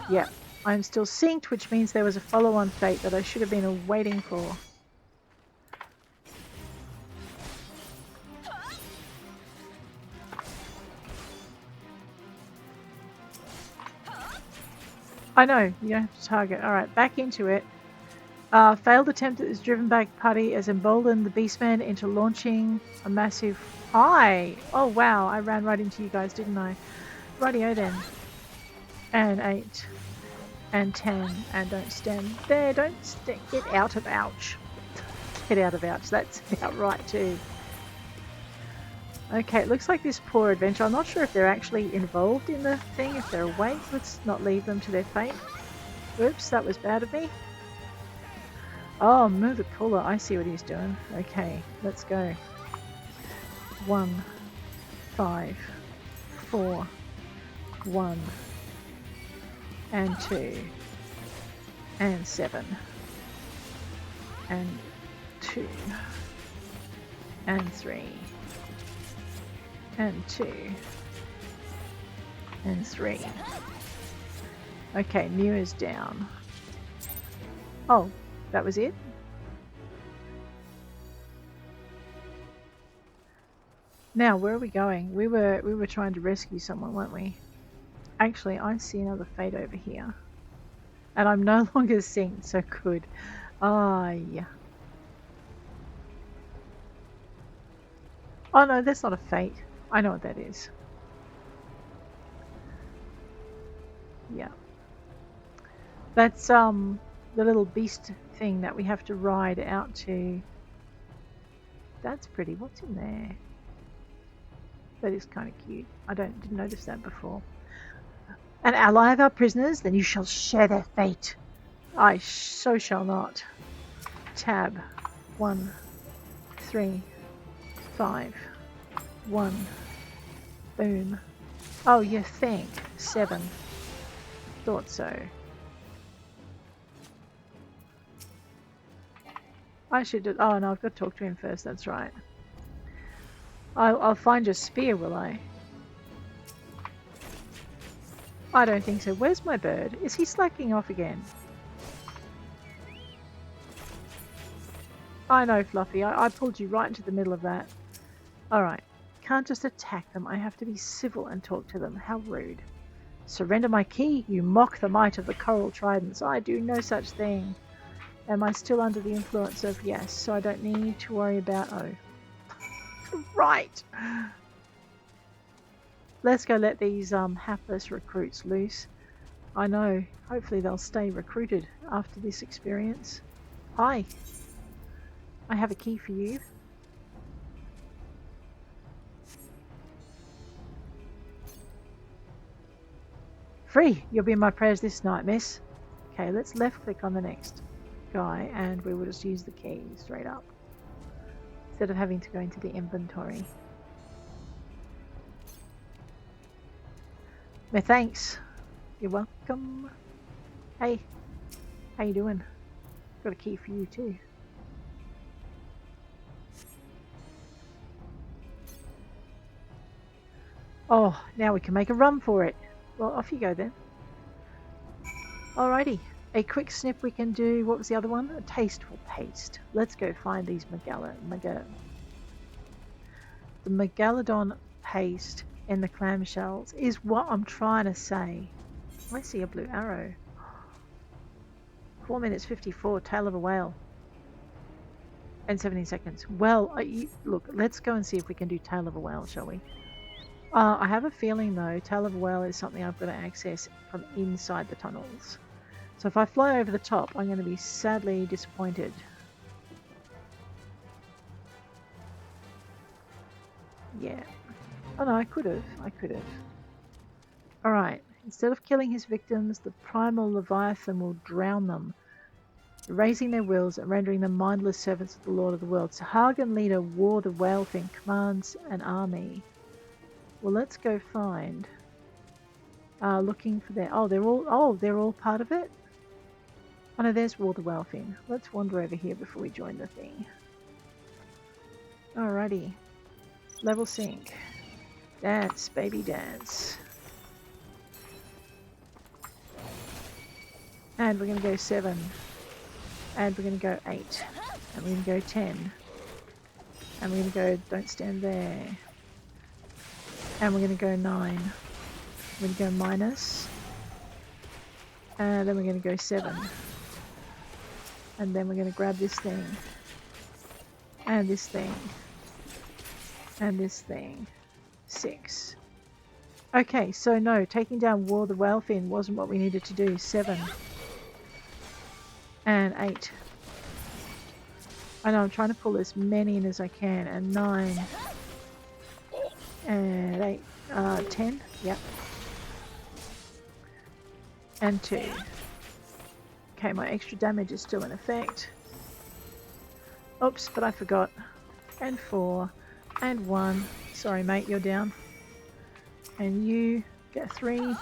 Yeah, I am still synced, which means there was a follow-on fate that I should have been waiting for. I know, you don't have to target. Alright, back into it. Failed attempt at this driven back party has emboldened the Beastman into launching a massive high. Oh wow, I ran right into you guys, didn't I? Rightio then. And 8. And 10. And don't stand there. Don't get out of ouch. Get out of ouch. That's about right too. Okay, it looks like this poor adventure. I'm not sure if they're actually involved in the thing, if they're awake. Let's not leave them to their fate. Oops, that was bad of me. Oh, move the cooler. I see what he's doing. Okay, let's go. 1, 5, 4, 1, and 2, and 7, and 2, and 3, and 2, and 3. Okay, Mew is down. Oh. That was it? Now, where are we going? We were trying to rescue someone, weren't we? Actually, I see another fate over here. And I'm no longer synced, so good. Ah, yeah. Oh no, that's not a fate. I know what that is. Yeah. That's, the little beast thing that we have to ride out to. That's pretty. What's in there? That is kind of cute. I didn't notice that before. An ally of our prisoners, then you shall share their fate. I so shall not. Tab. 1, 3, 5, 1. Boom. Oh, you think? 7. Thought so. I should do... Oh, no, I've got to talk to him first. That's right. I'll find your spear, will I? I don't think so. Where's my bird? Is he slacking off again? I know, Fluffy. I pulled you right into the middle of that. Alright. Can't just attack them. I have to be civil and talk to them. How rude. Surrender my key. You mock the might of the coral tridents. I do no such thing. Am I still under the influence of yes? So I don't need to worry about... Oh. Right. Let's go let these hapless recruits loose. I know. Hopefully they'll stay recruited after this experience. Hi. I have a key for you. Free! You'll be in my prayers this night, miss. Okay, let's left click on the next guy and we will just use the key straight up. Instead of having to go into the inventory. No thanks. You're welcome. Hey, how you doing? Got a key for you too. Oh, now we can make a run for it. Well, off you go then. Alrighty. A quick snip we can do. What was the other one? A tasteful paste. Let's go find these the Megalodon paste in the clamshells is what I'm trying to say. I see a blue arrow. 4 minutes 54, tail of a whale. And 17 seconds. Well, look, let's go and see if we can do tail of a whale, shall we? I have a feeling though, tail of a whale is something I've got to access from inside the tunnels. So if I fly over the top, I'm going to be sadly disappointed. Yeah. Oh no, I could have. Alright, instead of killing his victims, the primal Leviathan will drown them, erasing their wills and rendering them mindless servants of the Lord of the World. Sahagin leader War the Whalefin commands an army. Well, let's go find. Looking for their. Oh, they're all part of it. Oh no, there's War the Whalefin. Let's wander over here before we join the thing. Alrighty, level sync. Dance, baby, dance. And we're going to go 7. And we're going to go 8. And we're going to go 10. And we're going to go, don't stand there. And we're going to go 9. We're going to go minus. And then we're going to go 7. And then we're going to grab this thing. And this thing. And this thing. 6. Okay, so no, taking down War the Whalefin wasn't what we needed to do. 7. And 8. I know, I'm trying to pull as many in as I can. And 9. And 8. 10. Yep. And 2. Okay, my extra damage is still in effect. Oops, but I forgot. And 4. And 1. Sorry, mate, you're down. And you get 3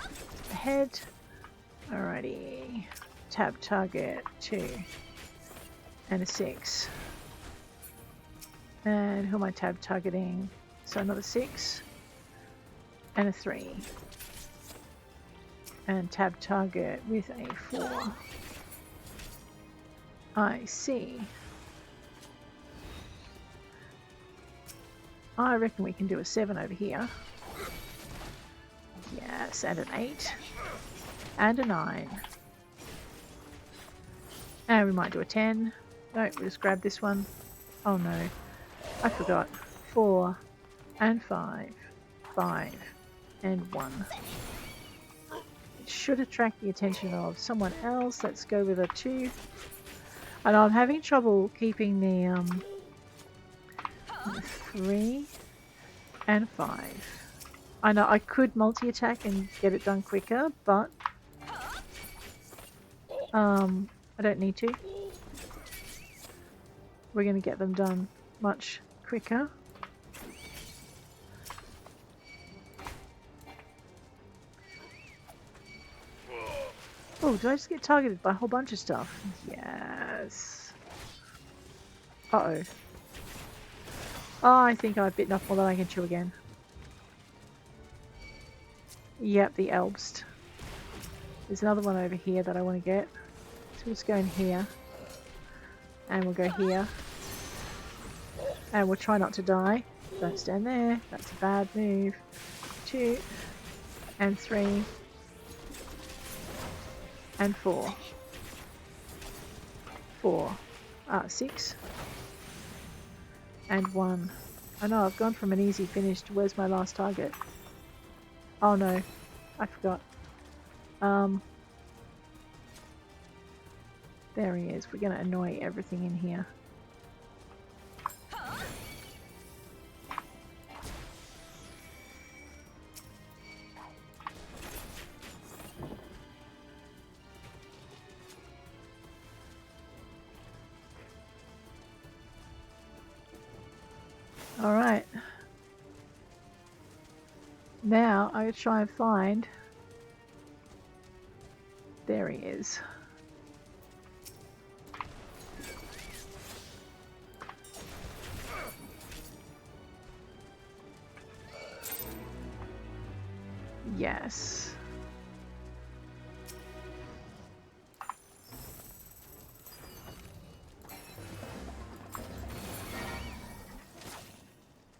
ahead. Alrighty. Tab target 2. And a 6. And who am I tab targeting? So another 6. And a 3. And tab target with a 4. I see. I reckon we can do a 7 over here. Yes, and an 8. And a 9. And we might do a 10. No, we'll just grab this one. Oh no, I forgot. 4 and 5. 5 and 1. It should attract the attention of someone else. Let's go with a 2. And I'm having trouble keeping the 3 and 5. I know I could multi-attack and get it done quicker, but I don't need to. We're going to get them done much quicker. Oh, did I just get targeted by a whole bunch of stuff? Yes. Uh-oh. Oh, I think I've bitten off more than I can chew again. Yep, the Elbst. There's another one over here that I want to get. So we'll just go in here. And we'll go here. And we'll try not to die. Don't stand there. That's a bad move. 2 and 3 and 4. 6 and 1. I know I've gone from an easy finish to where's my last target? Oh no, I forgot. There he is. We're gonna annoy everything in here. Alright. Now I try and find... There he is. Yes.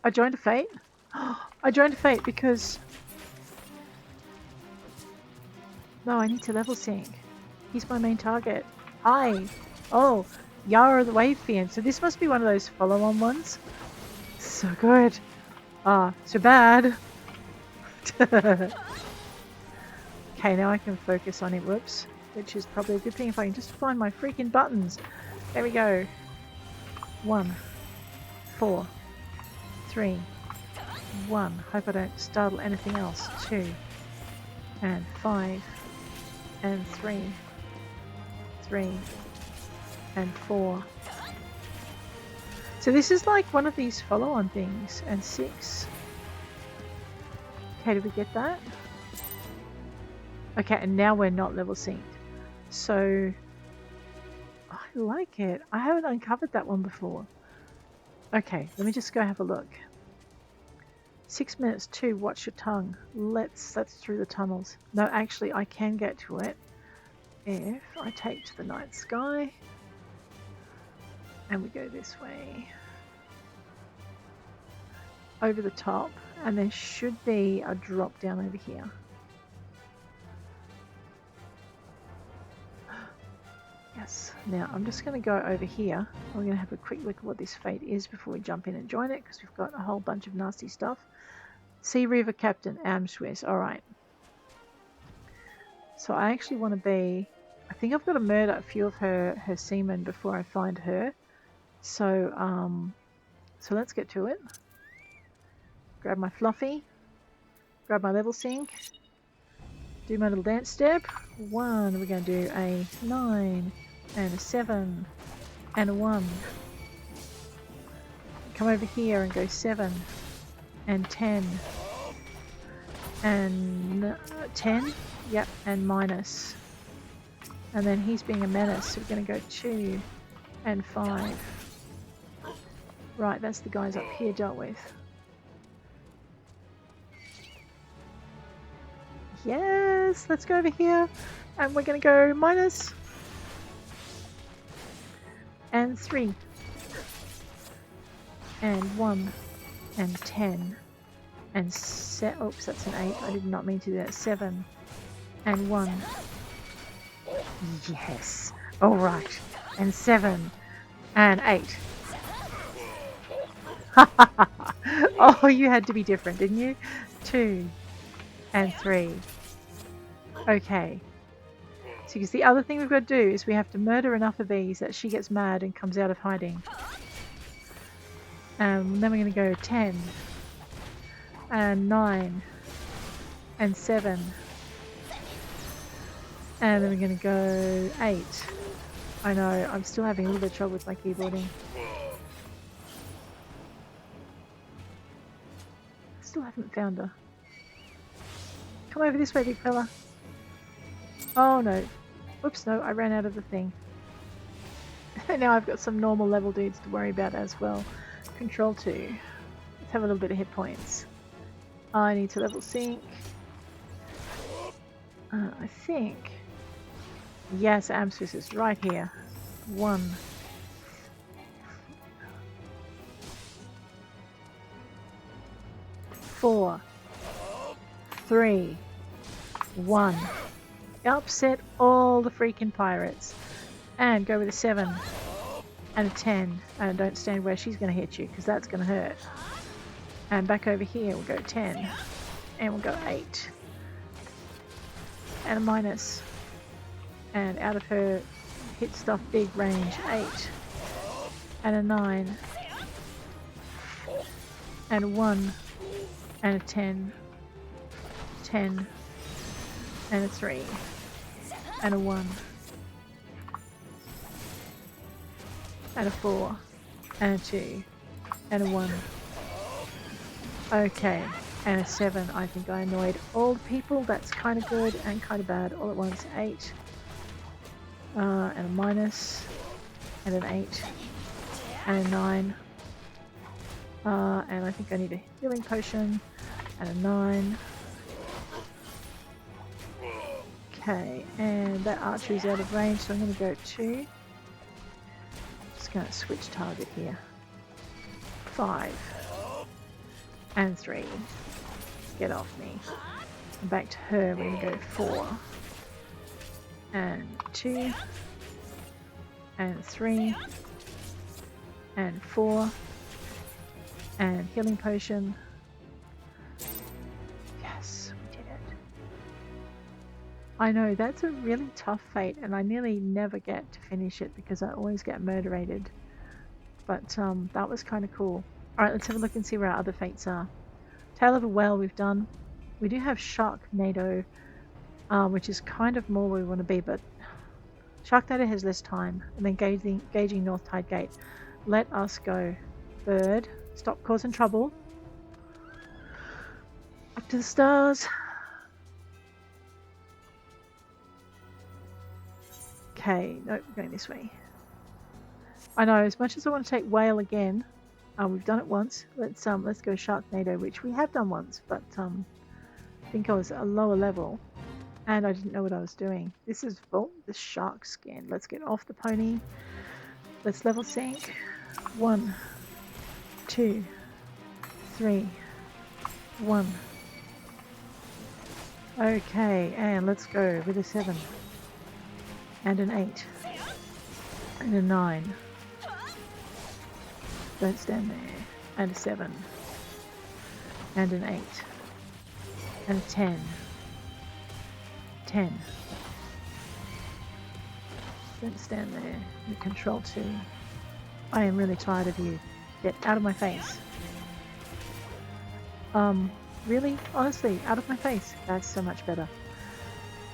I joined a fate? I joined a fate because... No, I need to level sync. He's my main target. Hi! Oh, Yara the Wave Fiend. So this must be one of those follow-on ones. So good. Ah, so bad. Okay, now I can focus on it. Whoops. Which is probably a good thing if I can just find my freaking buttons. There we go. 1, 4, 3, 1. Hope I don't startle anything else. 2 and 5 and 3 and 4. So this is like one of these follow-on things. And 6. Okay, did we get that? Okay, and now we're not level synced. So I like it. I haven't uncovered that one before. Okay, let me just go have a look. 6 minutes 2, watch your tongue. That's through the tunnels. No, actually I can get to it if I take to the night sky and we go this way. Over the top, and there should be a drop down over here. Yes, now I'm just going to go over here. We're going to have a quick look at what this fate is before we jump in and join it, because we've got a whole bunch of nasty stuff. Sea River Captain Amswiss. Alright. So I actually want to be... I think I've got to murder a few of her seamen before I find her. So let's get to it. Grab my fluffy. Grab my level sync. Do my little dance step. 1. We're going to do a 9 and a 7 and a 1. Come over here and go 7 and 10 and 10. Yep, and minus. And then he's being a menace, so we're going to go 2 and 5. Right, that's the guys up here dealt with. Yes, let's go over here. And we're going to go minus. And 3. And 1. And 10. And oops, that's an 8. I did not mean to do that. 7. And 1. Yes. Alright. And 7. And 8. Oh, you had to be different, didn't you? 2. And 3. Okay. So because the other thing we've got to do is we have to murder enough of these that she gets mad and comes out of hiding. Then we're going to go 10. And 9. And 7. And then we're going to go 8. I know, I'm still having a little bit of trouble with my keyboarding. Still haven't found her. Come over this way, big fella. Oh no. Whoops, no, I ran out of the thing. Now I've got some normal level dudes to worry about as well. Control 2. Let's have a little bit of hit points. I need to level sync. I think Yes, Amsys is right here. 1, 4, 3, 1. Upset all the freaking pirates. And go with a 7 and a 10. And don't stand where she's going to hit you, because that's going to hurt. And back over here, we'll go 10. And we'll go 8. And a minus. And out of her hit stuff big range, 8. And a 9. And a 1. And a 10. 10. And a 3. And a 1. And a 4. And a 2. And a 1. Okay. And a 7. I think I annoyed all the people. That's kind of good and kind of bad all at once. 8. And a minus. And an 8. And a 9. And I think I need a healing potion. And a 9. Okay, and that archery's out of range, so I'm going to go 2. Just going to switch target here. 5. And 3. Get off me. And back to her, we're going to go 4. And 2. And 3. And 4. And healing potion. Yes, we did it. I know, that's a really tough fate, and I nearly never get to finish it because I always get murderated. But that was kind of cool. Alright, let's have a look and see where our other fates are. Tail of a Whale we've done. We do have Sharknado, which is kind of more where we want to be, but Sharknado has less time. And then gauging North Tidegate. Let us go. Bird, stop causing trouble. Up to the stars. Okay, nope, we're going this way. I know, as much as I want to take Whale again, we've done it once. Let's go Sharknado, which we have done once, but I think I was at a lower level and I didn't know what I was doing. This is the shark skin. Let's get off the pony. Let's level sync. 1, 2, 3, 1. Okay, and let's go with a 7. And an 8. And a 9. Don't stand there. And a 7. And an 8. And a 10. 10. Don't stand there. You control 2. I am really tired of you. Get out of my face. Really? Honestly, out of my face. That's so much better.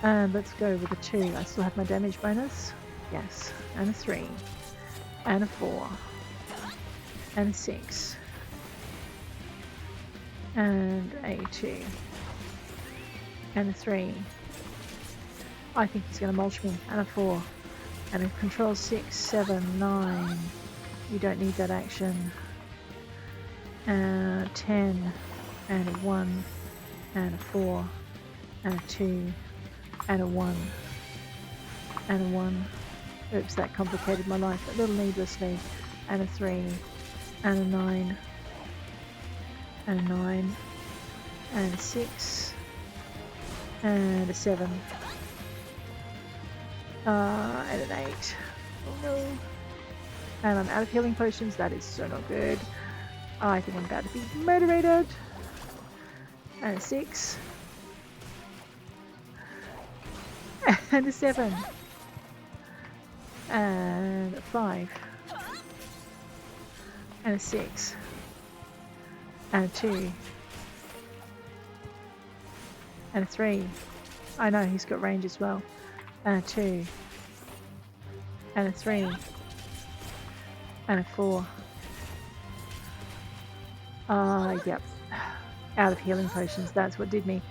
And let's go with a 2. I still have my damage bonus. Yes. And a 3. And a 4. And a 6. And a 2. And a 3. I think he's going to mulch me. And a 4. And a control 6, 7, 9. You don't need that action. 10. And a 1. And a 4. And a 2. And a 1. And a 1. Oops, that complicated my life a little needlessly. And a 3. And a 9. And a 9. And a 6. And a 7. And an 8. Oh no. And I'm out of healing potions. That is so not good. I think I'm about to be murderated. And a 6. And a 7. And a 5. And a 6. And a 2. And a 3. I know, he's got range as well. And a 2. And a 3. And a 4. Yep. Out of healing potions, that's what did me.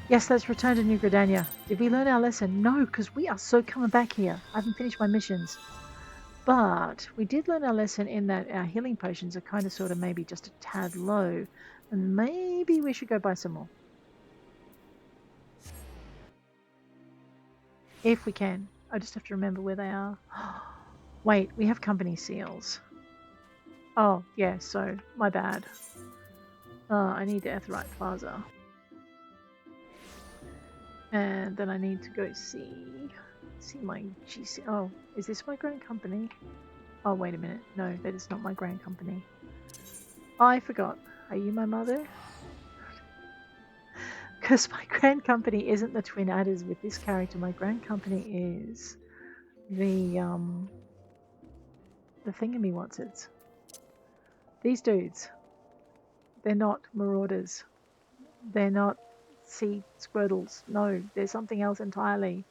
Yes, let's return to New Gridania. Did we learn our lesson? No, because we are so coming back here. I haven't finished my missions. But we did learn our lesson in that our healing potions are kind of sort of maybe just a tad low. And maybe we should go buy some more. If we can. I just have to remember where they are. Wait, we have company seals. Oh, yeah, so my bad. I need the aetheryte plaza. And then I need to go see my GC. Oh, is this my grand company? Oh, wait a minute. No, that is not my grand company. I forgot. Are you my mother? Because my grand company isn't the twin adders with this character. My grand company is the thingamywhatsits. These dudes. They're not marauders. They're not sea squirtles. No, they're something else entirely.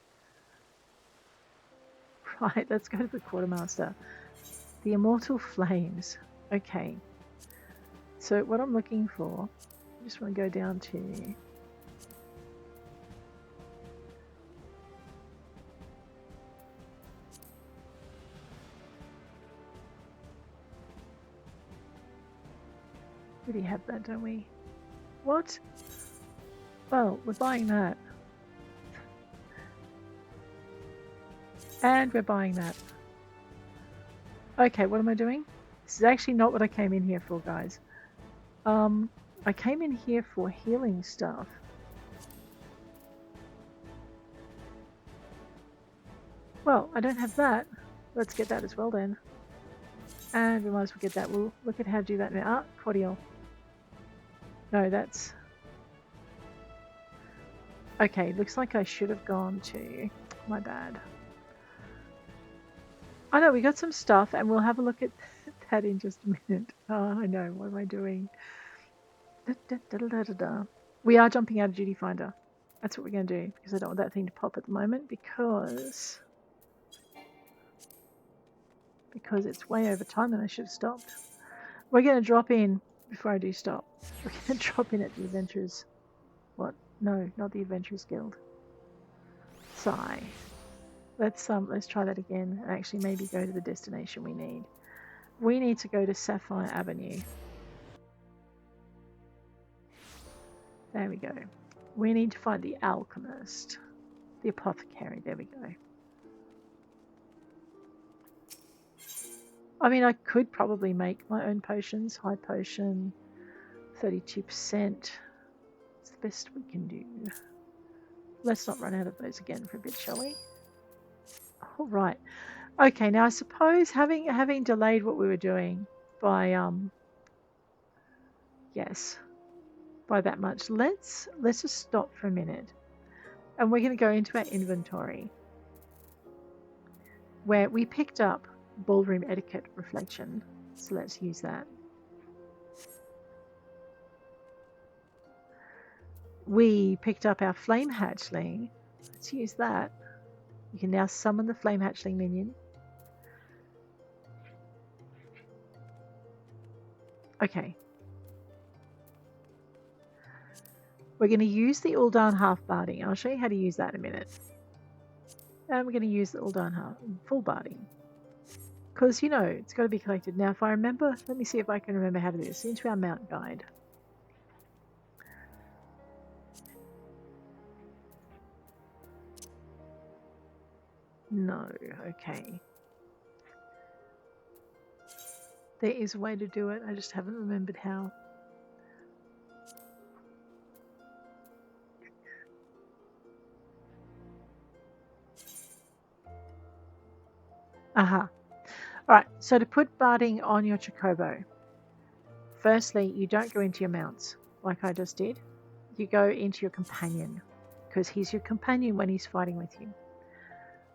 Right, let's go to the Quartermaster. The Immortal Flames. Okay. So what I'm looking for, I just want to go down to... We already have that, don't we? What? Well, we're buying that. And we're buying that. Okay, what am I doing? This is actually not what I came in here for, guys. I came in here for healing stuff. Well, I don't have that. Let's get that as well then. And we might as well get that. We'll look at how to do that now. Ah, cordial. No, that's... Okay, looks like I should have gone to... My bad. I know, we got some stuff and we'll have a look at that in just a minute. Oh, I know, what am I doing? We are jumping out of Duty Finder. That's what we're going to do, because I don't want that thing to pop at the moment, because it's way over time and I should have stopped. We're going to drop in, before I do stop, we're going to drop in at the Adventurers. What? No, not the Adventurers Guild. Sigh. Let's try that again and actually maybe go to the destination we need. We need to go to Sapphire Avenue. There we go. We need to find the alchemist. The apothecary, there we go. I mean, I could probably make my own potions. High potion, 32%. It's the best we can do. Let's not run out of those again for a bit, shall we? All right. Okay, now I suppose having delayed what we were doing by by that much, let's just stop for a minute, and we're going to go into our inventory where we picked up ballroom etiquette reflection. So let's use that. We picked up our flame hatchling. Let's use that. You can now summon the flame hatchling minion. Okay. We're going to use the Uldan half barding. I'll show you how to use that in a minute. And we're going to use the Uldan half full barding. Because, you know, it's got to be collected. Now, if I remember, let me see if I can remember how to do this. Into our mount guide. No, okay. There is a way to do it, I just haven't remembered how. Aha. Alright, so to put barding on your chocobo, firstly, you don't go into your mounts, like I just did. You go into your companion, because he's your companion when he's fighting with you.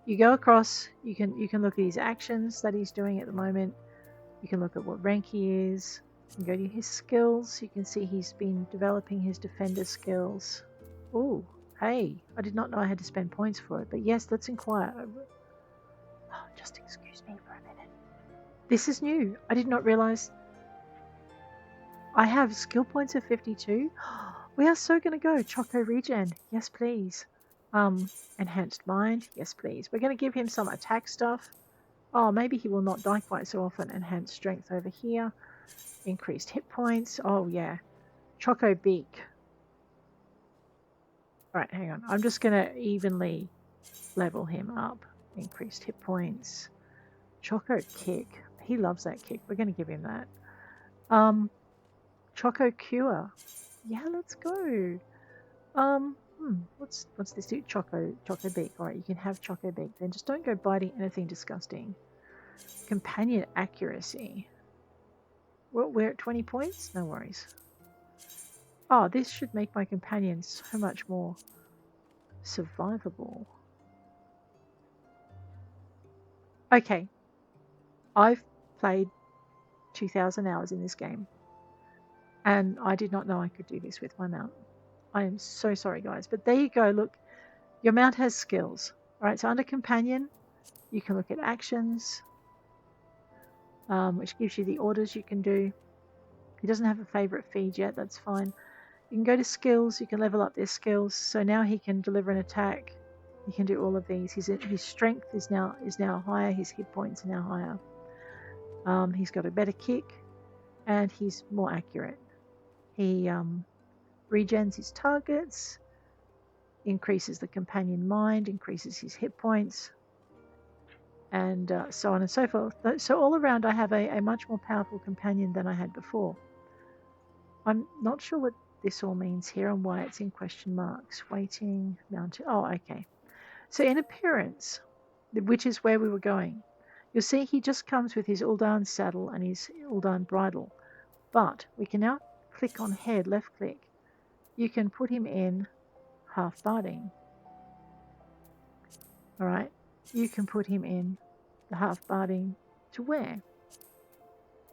You go across, you can look at his actions that he's doing at the moment. You can look at what rank he is. You can go to his skills. You can see he's been developing his defender skills. Oh, hey, I did not know I had to spend points for it. But yes, let's inquire. Oh, just excuse me for a minute. This is new. I did not realize I have skill points of 52. We are so going to go. Choco regen. Yes, please. Enhanced mind. Yes, please. We're going to give him some attack stuff. Oh, maybe he will not die quite so often. Enhanced strength over here. Increased hit points. Oh, yeah. Choco beak. Alright, hang on. I'm just going to evenly level him up. increased hit points. Choco kick. He loves that kick. We're going to give him that. Choco cure. Yeah, let's go. What's this do? Choco beak. Alright, you can have choco beak. Then just don't go biting anything disgusting. Companion accuracy. We're at 20 points? No worries. Oh, this should make my companion so much more survivable. Okay. I've played 2,000 hours in this game. And I did not know I could do this with my mount. I am so sorry, guys. But there you go. Look, your mount has skills. Alright, so under companion, you can look at actions, which gives you the orders you can do. He doesn't have a favorite feed yet. That's fine. You can go to skills. You can level up their skills. So now he can deliver an attack. He can do all of these. His strength is now higher. His hit points are now higher. He's got a better kick, and he's more accurate. He regens his targets, increases the companion mind, increases his hit points, and so on and so forth. So all around, I have a much more powerful companion than I had before. I'm not sure what this all means here and why it's in question marks. Waiting, mounted. Oh, okay. So in appearance, which is where we were going, you'll see he just comes with his Uldan saddle and his Uldan bridle. But we can now click on head, left click. You can put him in half barding. Alright, you can put him in the half barding to wear.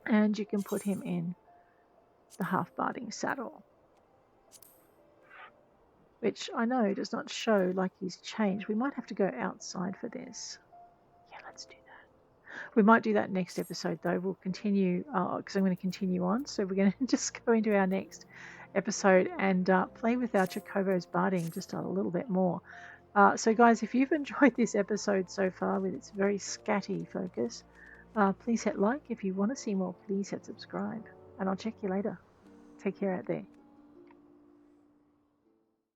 And you can put him in the half barding saddle, which I know does not show like he's changed. We might have to go outside for this. Yeah, let's do that. We might do that next episode though. We'll continue, because I'm going to continue on. So we're going to just go into our next episode and play with our Chocobo's barding just a little bit more. So guys, if you've enjoyed this episode so far with its very scatty focus, please hit like. If you want to see more, please hit subscribe. And I'll check you later. Take care out there.